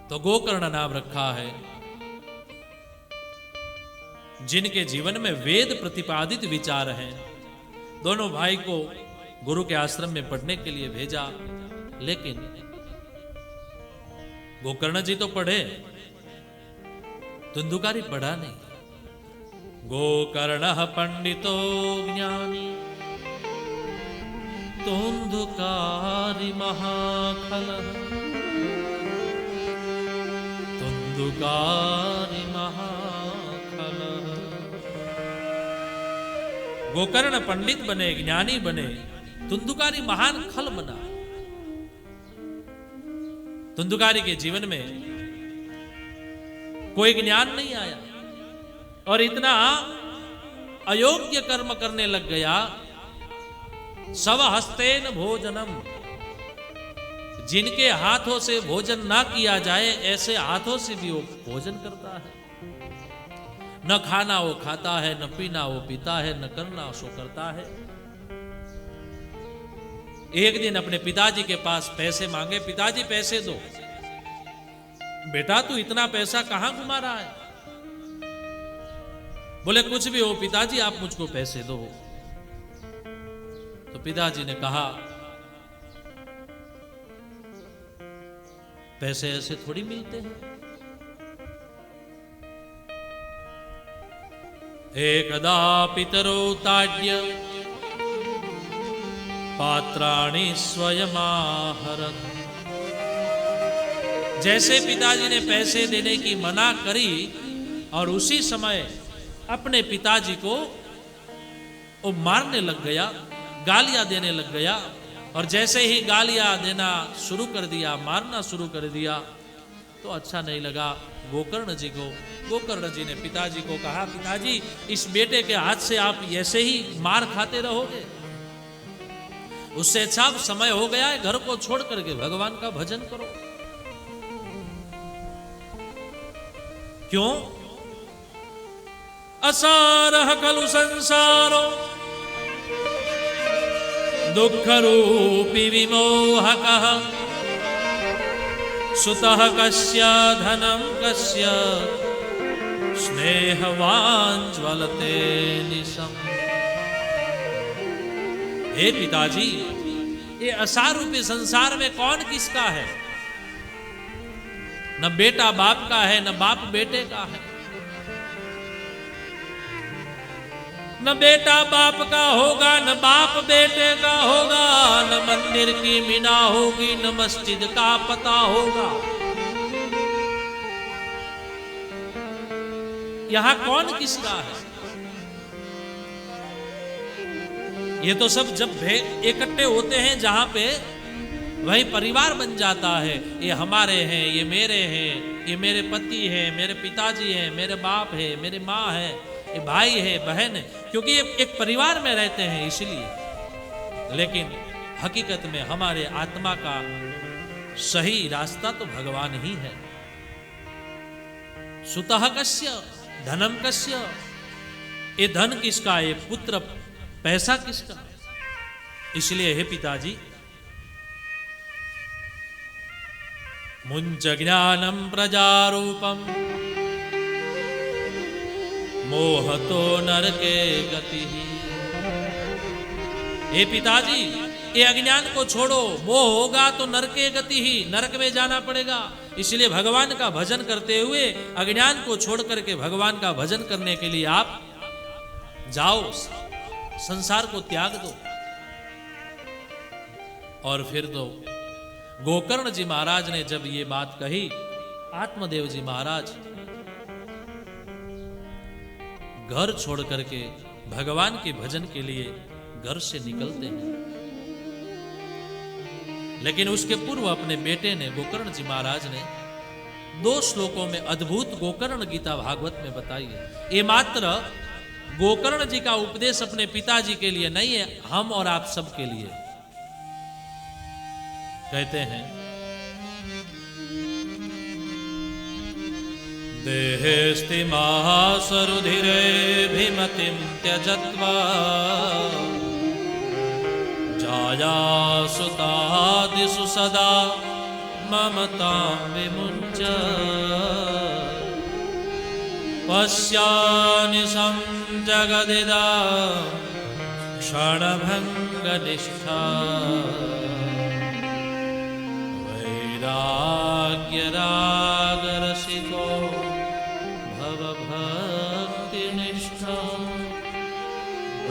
तो गोकर्ण नाम रखा है जिनके जीवन में वेद प्रतिपादित विचार हैं। दोनों भाई को गुरु के आश्रम में पढ़ने के लिए भेजा, लेकिन गोकर्ण जी तो पढ़े, धुंधुकारी पढ़ा नहीं। गोकर्ण पंडितो ज्ञानी धुंधुकारी महाखल, धुंधुकारी महाखल। गोकर्ण पंडित बने, ज्ञानी बने, धुंधुकारी महान खल बना। धुंधुकारी के जीवन में कोई ज्ञान नहीं आया और इतना अयोग्य कर्म करने लग गया। सव हस्तेन भोजनम, जिनके हाथों से भोजन ना किया जाए ऐसे हाथों से भी वो भोजन करता है। न खाना वो खाता है, न पीना वो पीता है, न करना सो करता है। एक दिन अपने पिताजी के पास पैसे मांगे, पिताजी पैसे दो। बेटा तू इतना पैसा कहां घुमा रहा है? बोले कुछ भी हो पिताजी, आप मुझको पैसे दो। तो पिताजी ने कहा पैसे ऐसे थोड़ी मिलते हैं। एकदा पितरो ताड्य पात्राणि स्वयमाहरन्। जैसे पिताजी ने पैसे देने की मना करी और उसी समय अपने पिताजी को वो मारने लग गया, गालियां देने लग गया। और जैसे ही गालियां देना शुरू कर दिया, मारना शुरू कर दिया, तो अच्छा नहीं लगा गोकर्ण जी को। गोकर्ण जी ने पिताजी को कहा, पिताजी इस बेटे के हाथ से आप ऐसे ही मार खाते रहोगे? उससे अच्छा समय हो गया है, घर को छोड़ करके भगवान का भजन करो। क्यों? असारह खलु संसारो दुख रूपी विमोहकः सुतः कस्य धनं कस्य स्नेहवान ज्वलते निशम। हे पिताजी, ये असार रूपी संसार में कौन किसका है? न बेटा बाप का है, न बाप बेटे का है। न बेटा बाप का होगा, न बाप बेटे का होगा, न मंदिर की मीना होगी, न मस्जिद का पता होगा। यहां कौन किसका है? ये तो सब जब इकट्ठे होते हैं जहां पे वही परिवार बन जाता है। ये हमारे हैं, ये मेरे हैं, ये मेरे पति हैं, मेरे पिताजी हैं, मेरे बाप है, मेरी माँ है, ये भाई है, बहन है, क्योंकि ये एक परिवार में रहते हैं इसलिए। लेकिन हकीकत में हमारे आत्मा का सही रास्ता तो भगवान ही है। सुतः कस्य धनम कस्य, ये धन किसका, ये पुत्र पैसा किसका? इसलिए हे पिताजी, मुंच ज्ञानम प्रजारूपम मोहतो नरके गति। हे पिताजी, ये अज्ञान को छोड़ो, मोह होगा तो नरके गति ही, नरक में जाना पड़ेगा। इसलिए भगवान का भजन करते हुए अज्ञान को छोड़ करके भगवान का भजन करने के लिए आप जाओ, संसार को त्याग दो। और फिर तो गोकर्ण जी महाराज ने जब ये बात कही, आत्मदेव जी महाराज घर छोड़ करके भगवान के भजन के लिए घर से निकलते हैं। लेकिन उसके पूर्व अपने बेटे ने, गोकर्ण जी महाराज ने 2 श्लोकों में अद्भुत गोकर्ण गीता भागवत में बताई है। ये मात्र गोकर्ण जी का उपदेश अपने पिताजी के लिए नहीं है, हम और आप सब के लिए। कहते हैं, देहेस्ति महासरुधिरे भीमतिं त्यजत्वा जाया सुतादिषु सदा ममतां विमुञ्च। पश्यानिशं जगदिदं क्षणभङ्गनिष्ठा वैराग्यरागरसिको भवभक्तिनिष्ठा।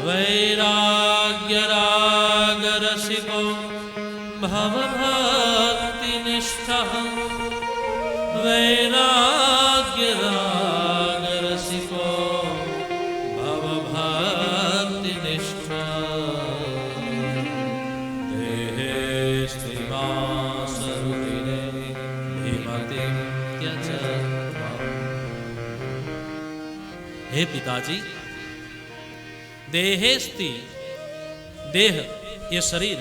वैराग्यरागरसिको भवभक्तिनिष्ठा। वैराग्यरागरसिको भवभक्तिनिष्ठा। देहेस्ति मासरुधिरे भीमतिं त्यजत्वा। हे पिताजी, देहेस्ति, देह ये शरीर,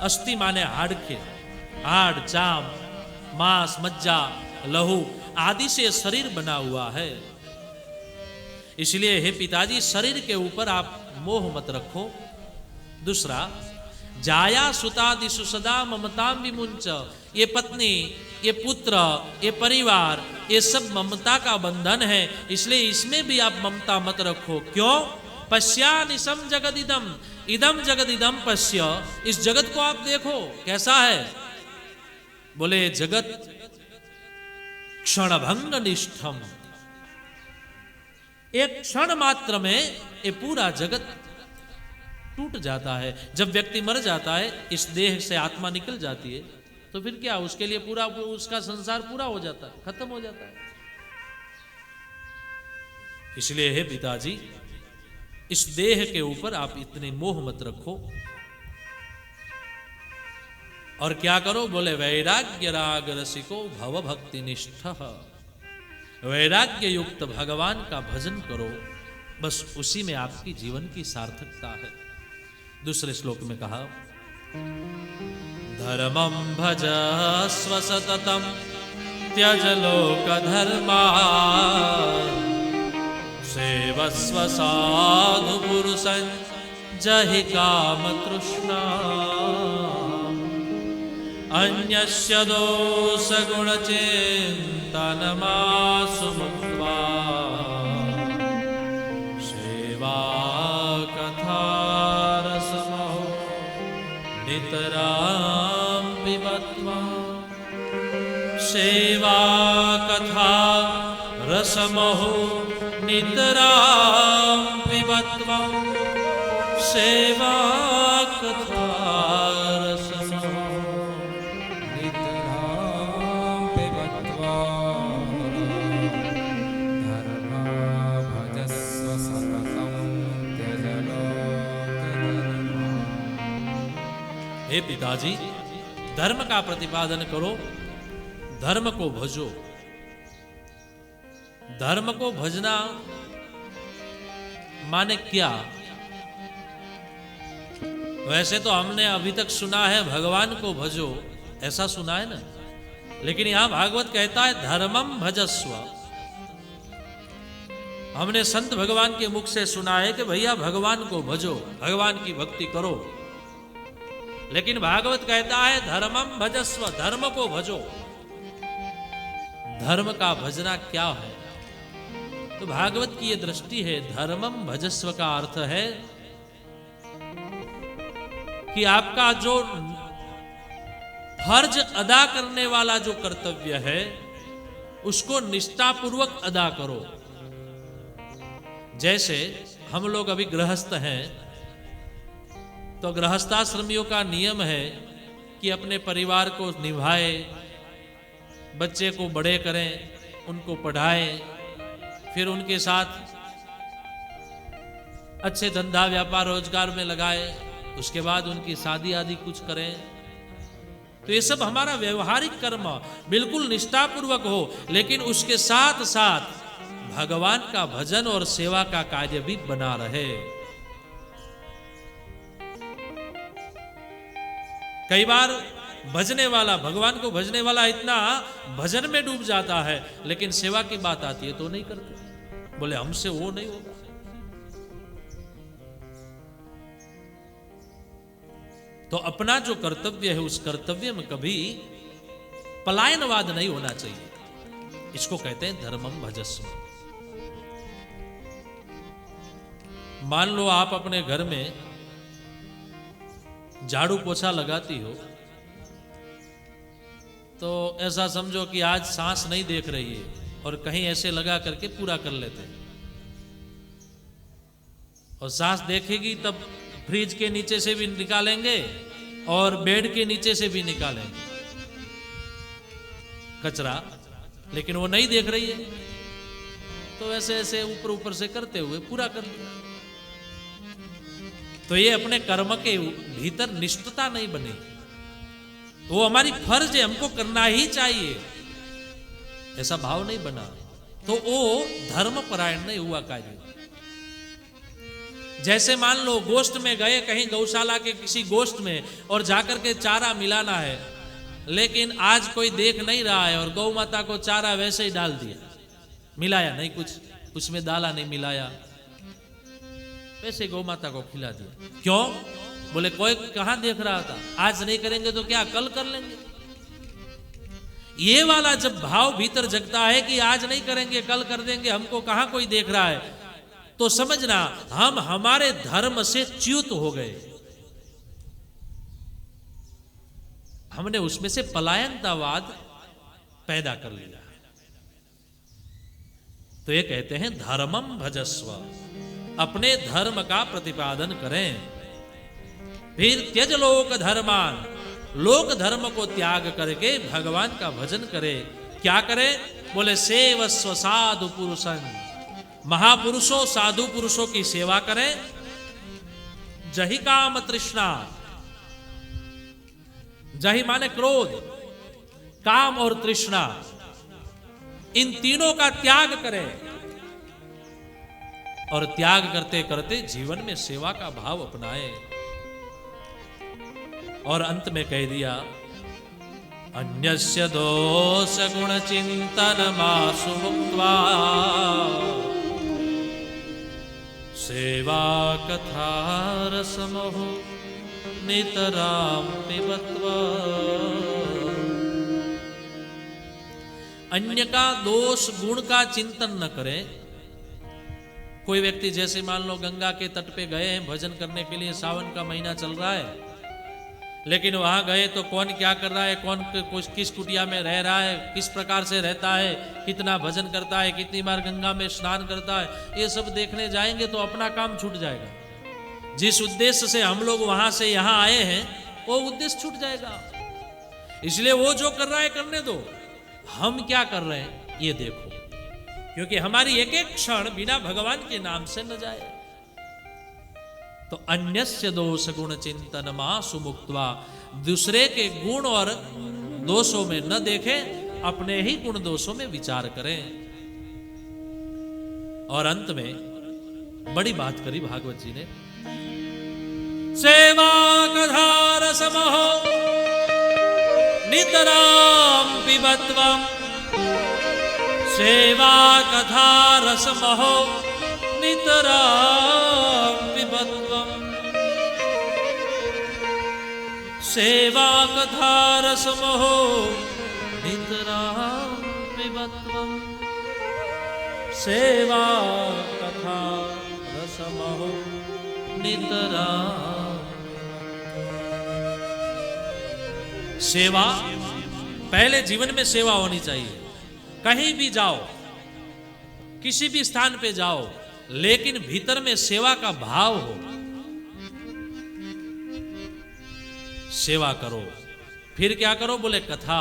अस्थि माने हाड़के, हाड़, चाम, मांस, मज्जा, लहू आदि से शरीर बना हुआ है। इसलिए हे पिताजी, शरीर के ऊपर आप मोह मत रखो। दूसरा, जाया सुतादिषु सदा ममतां विमुञ्च। ये पत्नी, ये पुत्र, ये परिवार, ये सब ममता का बंधन है, इसलिए इसमें भी आप ममता मत रखो। क्यों? पश्यानिशं जगदिदम, इदम जगदिदम पश्य। इस जगत को आप देखो कैसा है। बोले जगत क्षणभंग निष्ठम, एक क्षण मात्र में ये पूरा जगत टूट जाता है। जब व्यक्ति मर जाता है, इस देह से आत्मा निकल जाती है, तो फिर क्या उसके लिए पूरा उसका संसार पूरा हो जाता है, खत्म हो जाता है। इसलिए हे पिताजी, इस देह के ऊपर आप इतने मोह मत रखो। और क्या करो? बोले वैराग्य राग रसिको भव भक्ति निष्ठ। वैराग्य युक्त भगवान का भजन करो, बस उसी में आपकी जीवन की सार्थकता है। दूसरे श्लोक में कहा, धर्मं भजस्व सततं त्यज लोक धर्मान् सेवस्व साधु पुरुषं जहि काम तृष्णा। अन्यस्य दोषगुणचिन्तनमासु मुक्त्वा सेवा कथारसमो नितरां पिबत्वा सेवा कथा रसमहो नितरां पिबत्वा सेवा कथा रसमहो नितरां पिबत्वा धर्मं भजस्व सततं त्यज लोकधर्मम्। हे पिताजी, धर्म का प्रतिपादन करो, धर्म को भजो। धर्म को भजना माने क्या? वैसे तो हमने अभी तक सुना है भगवान को भजो, ऐसा सुना है ना, लेकिन यहां भागवत कहता है धर्मम भजस्व। हमने संत भगवान के मुख से सुना है कि भैया भगवान को भजो, भगवान की भक्ति करो, लेकिन भागवत कहता है धर्मम भजस्व, धर्म को भजो। धर्म का भजना क्या है? तो भागवत की ये दृष्टि है, धर्मम भजस्व का अर्थ है कि आपका जो फर्ज अदा करने वाला जो कर्तव्य है उसको निष्ठापूर्वक अदा करो। जैसे हम लोग अभी गृहस्थ हैं तो गृहस्थाश्रमियों का नियम है कि अपने परिवार को निभाए, बच्चे को बड़े करें, उनको पढ़ाएं, फिर उनके साथ अच्छे धंधा व्यापार रोजगार में लगाए, उसके बाद उनकी शादी आदि कुछ करें। तो ये सब हमारा व्यवहारिक कर्म बिल्कुल निष्ठापूर्वक हो, लेकिन उसके साथ साथ भगवान का भजन और सेवा का कार्य भी बना रहे। कई बार भजने वाला, भगवान को भजने वाला इतना भजन में डूब जाता है, लेकिन सेवा की बात आती है तो नहीं करते, बोले हमसे वो नहीं होगा। तो अपना जो कर्तव्य है उस कर्तव्य में कभी पलायनवाद नहीं होना चाहिए। इसको कहते हैं धर्मम भजस्व। मान लो आप अपने घर में झाड़ू पोछा लगाती हो, तो ऐसा समझो कि आज सांस नहीं देख रही है और कहीं ऐसे लगा करके पूरा कर लेते हैं, और सांस देखेगी तब फ्रिज के नीचे से भी निकालेंगे और बेड के नीचे से भी निकालेंगे कचरा, लेकिन वो नहीं देख रही है, तो ऐसे ऐसे ऊपर ऊपर से करते हुए पूरा कर लिया। तो ये अपने कर्म के भीतर निष्ठता नहीं बनी, वो हमारी फर्ज है, हमको करना ही चाहिए, ऐसा भाव नहीं बना, तो वो धर्म परायण नहीं हुआ कार्य। जैसे मान लो गोश्त में गए कहीं गौशाला के किसी गोश्त में और जाकर के चारा मिलाना है, लेकिन आज कोई देख नहीं रहा है और गौ माता को चारा वैसे ही डाल दिया, मिलाया नहीं कुछ, उसमें दाला नहीं मिलाया, वैसे गौ माता को खिला दिया। क्यों? बोले कोई कहां देख रहा था, आज नहीं करेंगे तो क्या कल कर लेंगे। ये वाला जब भाव भीतर जगता है कि आज नहीं करेंगे कल कर देंगे, हमको कहां कोई देख रहा है, तो समझना हम हमारे धर्म से च्युत हो गए, हमने उसमें से पलायनतावाद पैदा कर लिया। तो ये कहते हैं धर्मम भजस्व, अपने धर्म का प्रतिपादन करें। फिर त्यज लोक धर्मान, लोक धर्म को त्याग करके भगवान का भजन करे। क्या करे? बोले सेवस्व साधु पुरुषन, महापुरुषों साधु पुरुषों की सेवा करें। जहि काम तृष्णा, जहि माने क्रोध, काम और तृष्णा, इन तीनों का त्याग करें और त्याग करते करते जीवन में सेवा का भाव अपनाए। और अंत में कह दिया अन्यस्य दोष गुण चिंतन मासु मुक्त्वा सेवा कथा रसमो नितरां पिबत्वा। अन्य का दोष गुण का चिंतन न करें। कोई व्यक्ति जैसे मान लो गंगा के तट पे गए हैं भजन करने के लिए, सावन का महीना चल रहा है, लेकिन वहां गए तो कौन क्या कर रहा है, कौन किस कुटिया में रह रहा है, किस प्रकार से रहता है, कितना भजन करता है, कितनी बार गंगा में स्नान करता है, ये सब देखने जाएंगे तो अपना काम छूट जाएगा। जिस उद्देश्य से हम लोग वहां से यहां आए हैं वो उद्देश्य छूट जाएगा। इसलिए वो जो कर रहा है करने दो, हम क्या कर रहे हैं ये देखो, क्योंकि हमारी एक एक क्षण बिना भगवान के नाम से न जाए। तो अन्यस्य दोष गुण चिंतन मासु मुक्त्वा, दूसरे के गुण और दोषों में न देखें, अपने ही गुण दोषों में विचार करें। और अंत में बड़ी बात करी भागवत जी ने, सेवा कधार समहो नितराम पिबत्वम, सेवा कथा रसमहो नितराम पिबत्वम, सेवा कथा रसमहो नितराम पिबत्वम, सेवा कथा रसमहो नितराम। सेवा, पहले जीवन में सेवा होनी चाहिए। कहीं भी जाओ, किसी भी स्थान पे जाओ, लेकिन भीतर में सेवा का भाव हो। सेवा करो, फिर क्या करो, बोले कथा,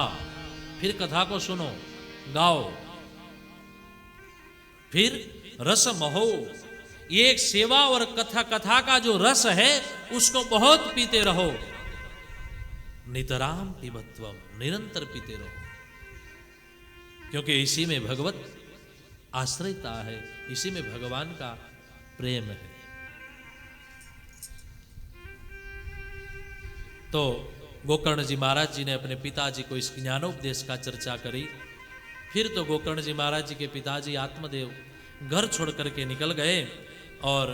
फिर कथा को सुनो, गाओ, फिर रस महो। ये एक सेवा और कथा का जो रस है उसको बहुत पीते रहो। नितराम पिबत्वम, निरंतर पीते रहो, क्योंकि इसी में भगवत आश्रयता है, इसी में भगवान का प्रेम है। तो गोकर्ण जी महाराज जी ने अपने पिताजी को इस ज्ञानोपदेश का चर्चा करी। फिर तो गोकर्ण जी महाराज जी के पिताजी आत्मदेव घर छोड़ करके निकल गए और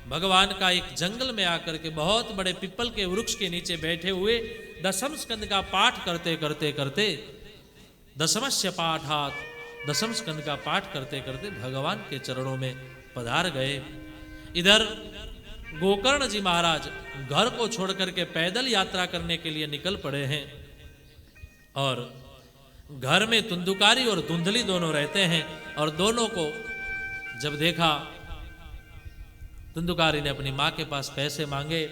भगवान का एक जंगल में आकर के बहुत बड़े पिपल के वृक्ष के नीचे बैठे हुए दशम स्कंद का पाठ करते करते करते, दशमस्य पाठात, दशम स्कंद का पाठ करते करते भगवान के चरणों में पधार गए। इधर गोकर्ण जी महाराज घर को छोड़ करके पैदल यात्रा करने के लिए निकल पड़े हैं और घर में तुंदुकारी और धुंधली दोनों रहते हैं। और दोनों को जब देखा, तुंदुकारी ने अपनी माँ के पास पैसे मांगे,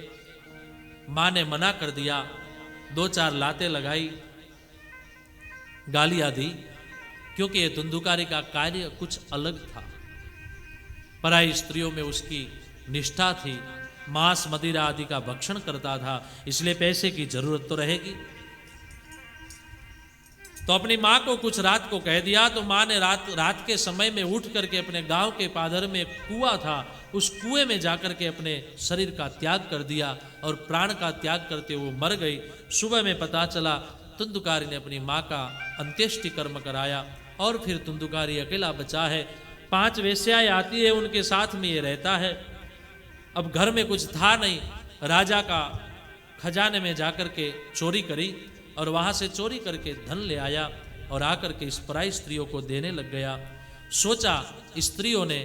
माँ ने मना कर दिया, 2-4 लातें लगाई, गालियां दी, क्योंकि ये धुंधुकारी का कार्य कुछ अलग था। पराई स्त्रियों में उसकी निष्ठा थी, मांस मदिरा आदि का भक्षण करता था, इसलिए पैसे की जरूरत तो रहेगी। तो अपनी माँ को कुछ रात को कह दिया। तो माँ ने रात के समय में उठ करके अपने गांव के पादर में एक कुआं था, उस कुएं में जाकर के अपने शरीर का त्याग कर दिया और प्राण का त्याग करते वो मर गई। सुबह में पता चला, तुंदुकारी ने अपनी माँ का अंत्येष्टि कर्म कराया और फिर तुंदुकारी अकेला बचा है। 5 वेश्याएं आती है, उनके साथ में ये रहता है। अब घर में कुछ था नहीं, राजा का खजाने में जाकर के चोरी करी और वहां से चोरी करके धन ले आया और आकर के इस पराई स्त्रियों को देने लग गया। सोचा स्त्रियों ने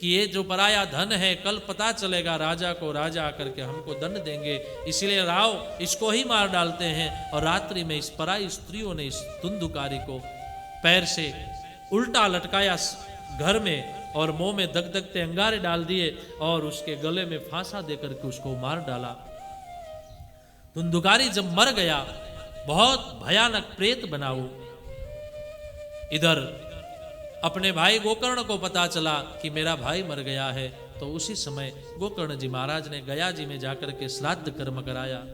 कि ये जो पराया धन है कल पता चलेगा राजा को, राजा आकर के हमको दंड देंगे, इसलिए राव इसको ही मार डालते हैं। और रात्रि में इस पराई स्त्रियों ने इस तुंदुकारी को पैर से उल्टा लटकाया घर में और मुंह में दगदगते अंगारे डाल दिए और उसके गले में फांसा देकर के उसको मार डाला। तुंदुकारी जब मर गया, बहुत भयानक प्रेत बना वो। इधर अपने भाई गोकर्ण को पता चला कि मेरा भाई मर गया है, तो उसी समय गोकर्ण जी महाराज ने गया जी में जाकर के श्राद्ध कर्म कराया।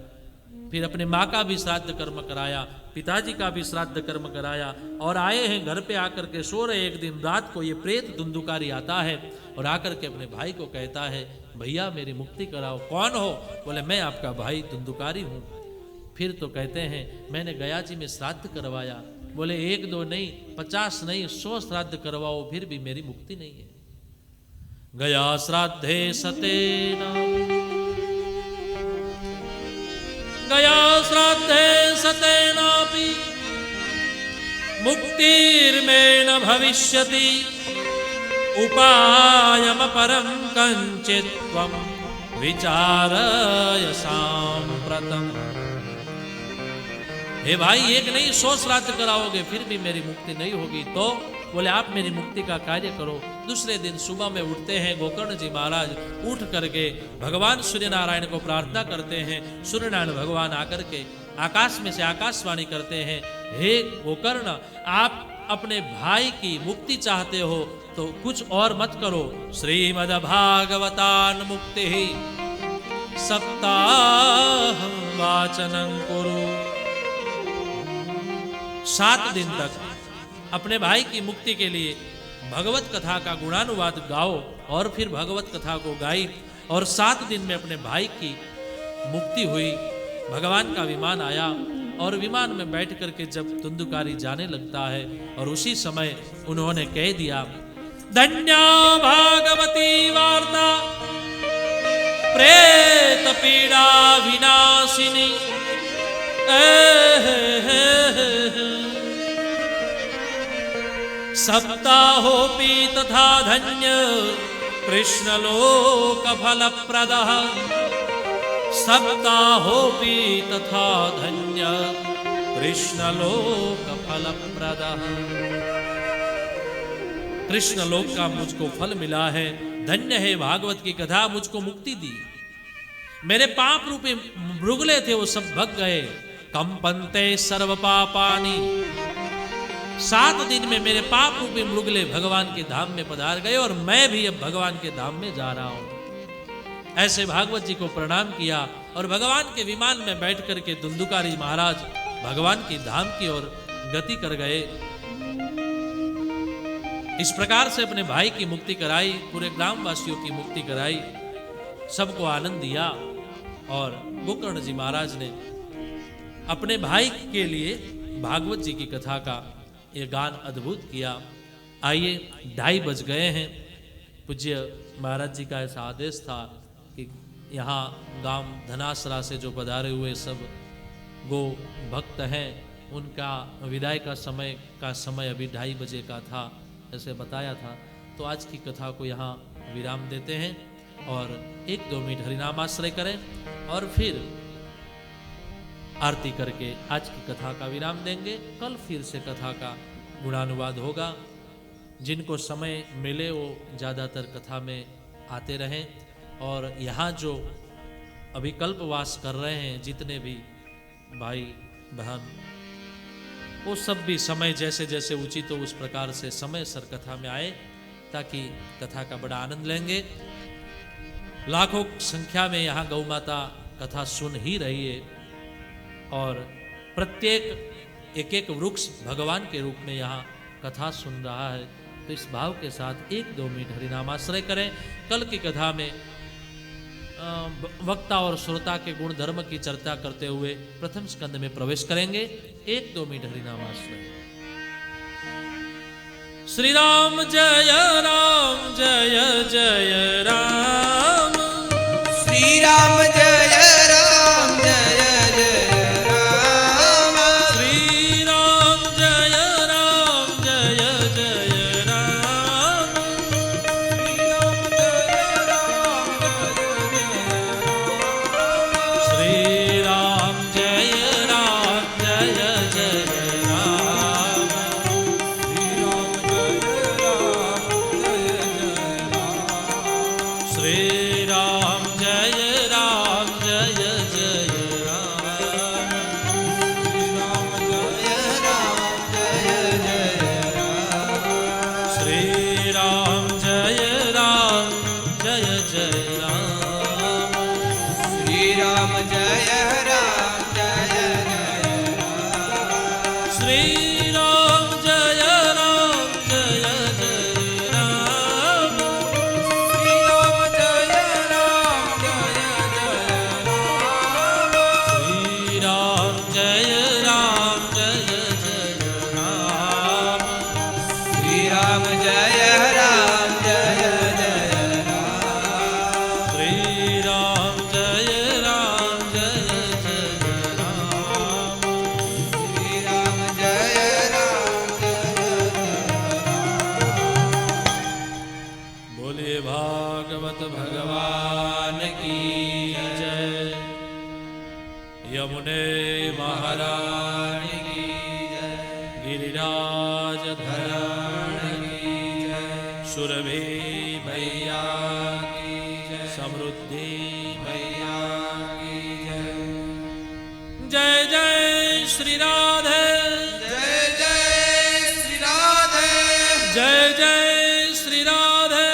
फिर अपने माँ का भी श्राद्ध कर्म कराया, पिताजी का भी श्राद्ध कर्म कराया और आए हैं घर पे आकर के सो रहे। एक दिन रात को ये प्रेत धुंधुकारी आता है और आकर के अपने भाई को कहता है, भैया मेरी मुक्ति कराओ। कौन हो? बोले मैं आपका भाई धुंधुकारी हूँ। फिर तो कहते हैं मैंने गया जी में श्राद्ध करवाया। बोले 1-2 नहीं, 50 नहीं, 100 श्राद्ध करवाओ, फिर भी मेरी मुक्ति नहीं है। गया श्राद्धे सतेना, गया श्राद्धे सतेनापि मुक्तिर्मे न भविष्यति उपायमपरं कंचित् त्वं विचारय सांप्रतम्। हे भाई, एक नहीं 100 श्राद्ध कराओगे फिर भी मेरी मुक्ति नहीं होगी, तो बोले आप मेरी मुक्ति का कार्य करो। दूसरे दिन सुबह में उठते हैं गोकर्ण जी महाराज, उठ करके भगवान सूर्य नारायण को प्रार्थना करते हैं। सूर्य नारायण भगवान आकर के आकाश में से आकाशवाणी करते हैं, हे गोकर्ण, आप अपने भाई की मुक्ति चाहते हो तो कुछ और मत करो। श्रीमद्भागवतान् मुक्ति सप्ताहं वाचनं कुरु। 7 दिन तक अपने भाई की मुक्ति के लिए भगवत कथा का गुणानुवाद गाओ। और फिर भगवत कथा को गाई और 7 दिन में अपने भाई की मुक्ति हुई। भगवान का विमान आया और विमान में बैठ करके जब धुंधुकारी जाने लगता है और उसी समय उन्होंने कह दिया, धन्या भागवती वार्ता प्रेत पीड़ा विनाशिनी। सप्ताहोऽपि तथा धन्य कृष्णलोक फलप्रदः। सप्ताहोऽपि तथा धन्य कृष्णलोक फलप्रदः। कृष्णलोक का मुझको फल मिला है, धन्य है भागवत की कथा, मुझको मुक्ति दी। मेरे पाप रूपी मृगले थे वो सब भग गए। कंपन्ते सर्व पापानि। 7 दिन में मेरे पाप रूपी मृगले भगवान के धाम में पधार गए और मैं भी अब भगवान के धाम में जा रहा हूं। ऐसे भागवत जी को प्रणाम किया और भगवान के विमान में बैठ करके धुंधुकारी महाराज भगवान की धाम की ओर गति कर गए। इस प्रकार से अपने भाई की मुक्ति कराई, पूरे ग्रामवासियों की मुक्ति कराई, सबको आनंद दिया। और गोकर्ण जी महाराज ने अपने भाई के लिए भागवत जी की कथा का ये गान अद्भुत किया। आइए 2:30 बज गए हैं। पूज्य महाराज जी का ऐसा आदेश था कि यहाँ गांव धनासरा से जो पधारे हुए सब गो भक्त हैं उनका विदाई का समय अभी 2:30 बजे का था, ऐसे बताया था। तो आज की कथा को यहाँ विराम देते हैं और 1-2 मिनट हरिनामाश्रय करें और फिर आरती करके आज की कथा का विराम देंगे। कल फिर से कथा का गुणानुवाद होगा। जिनको समय मिले वो ज़्यादातर कथा में आते रहें। और यहाँ जो अभी कल्पवास कर रहे हैं जितने भी भाई बहन, वो सब भी समय जैसे जैसे उचित हो उस प्रकार से समय सर कथा में आए ताकि कथा का बड़ा आनंद लेंगे। लाखों संख्या में यहाँ गौ माता कथा सुन ही रही है और प्रत्येक एक वृक्ष भगवान के रूप में यहाँ कथा सुन रहा है। तो इस भाव के साथ 1-2 मिनट हरिनामाश्रय करें। कल की कथा में वक्ता और श्रोता के गुण धर्म की चर्चा करते हुए प्रथम स्कंद में प्रवेश करेंगे। 1-2 मिनट हरिनामाश्रय। श्री राम जय राम जय जय राम। श्री राम जय राम जय जय राम। श्री राम जय राम जय जय राम। श्री राम जय राम जय जय राम। श्री राम जय राम जय जय राम। श्री राम जय राम जय जय राम। श्री राम जय राम जय जय राम। श्री राम जय राम जय जय राम। श्री राम जय राम जय जय राम। श्री राम जय राम जय जय राम। श्री राम जय राम जय जय राम। श्री राम जय राम जय जय राम। श्री राम जय गिरिराज धरण की जय, सुरभि मैया की जय, समृद्धि मैया की जय। जय जय श्री राधे जय जय श्री राधे, जय जय श्री राधे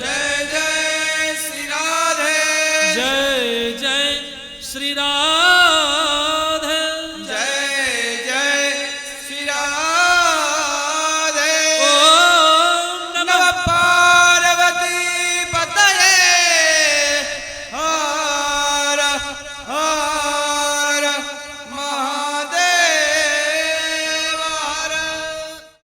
जय जय श्री राधे, जय जय श्री राधे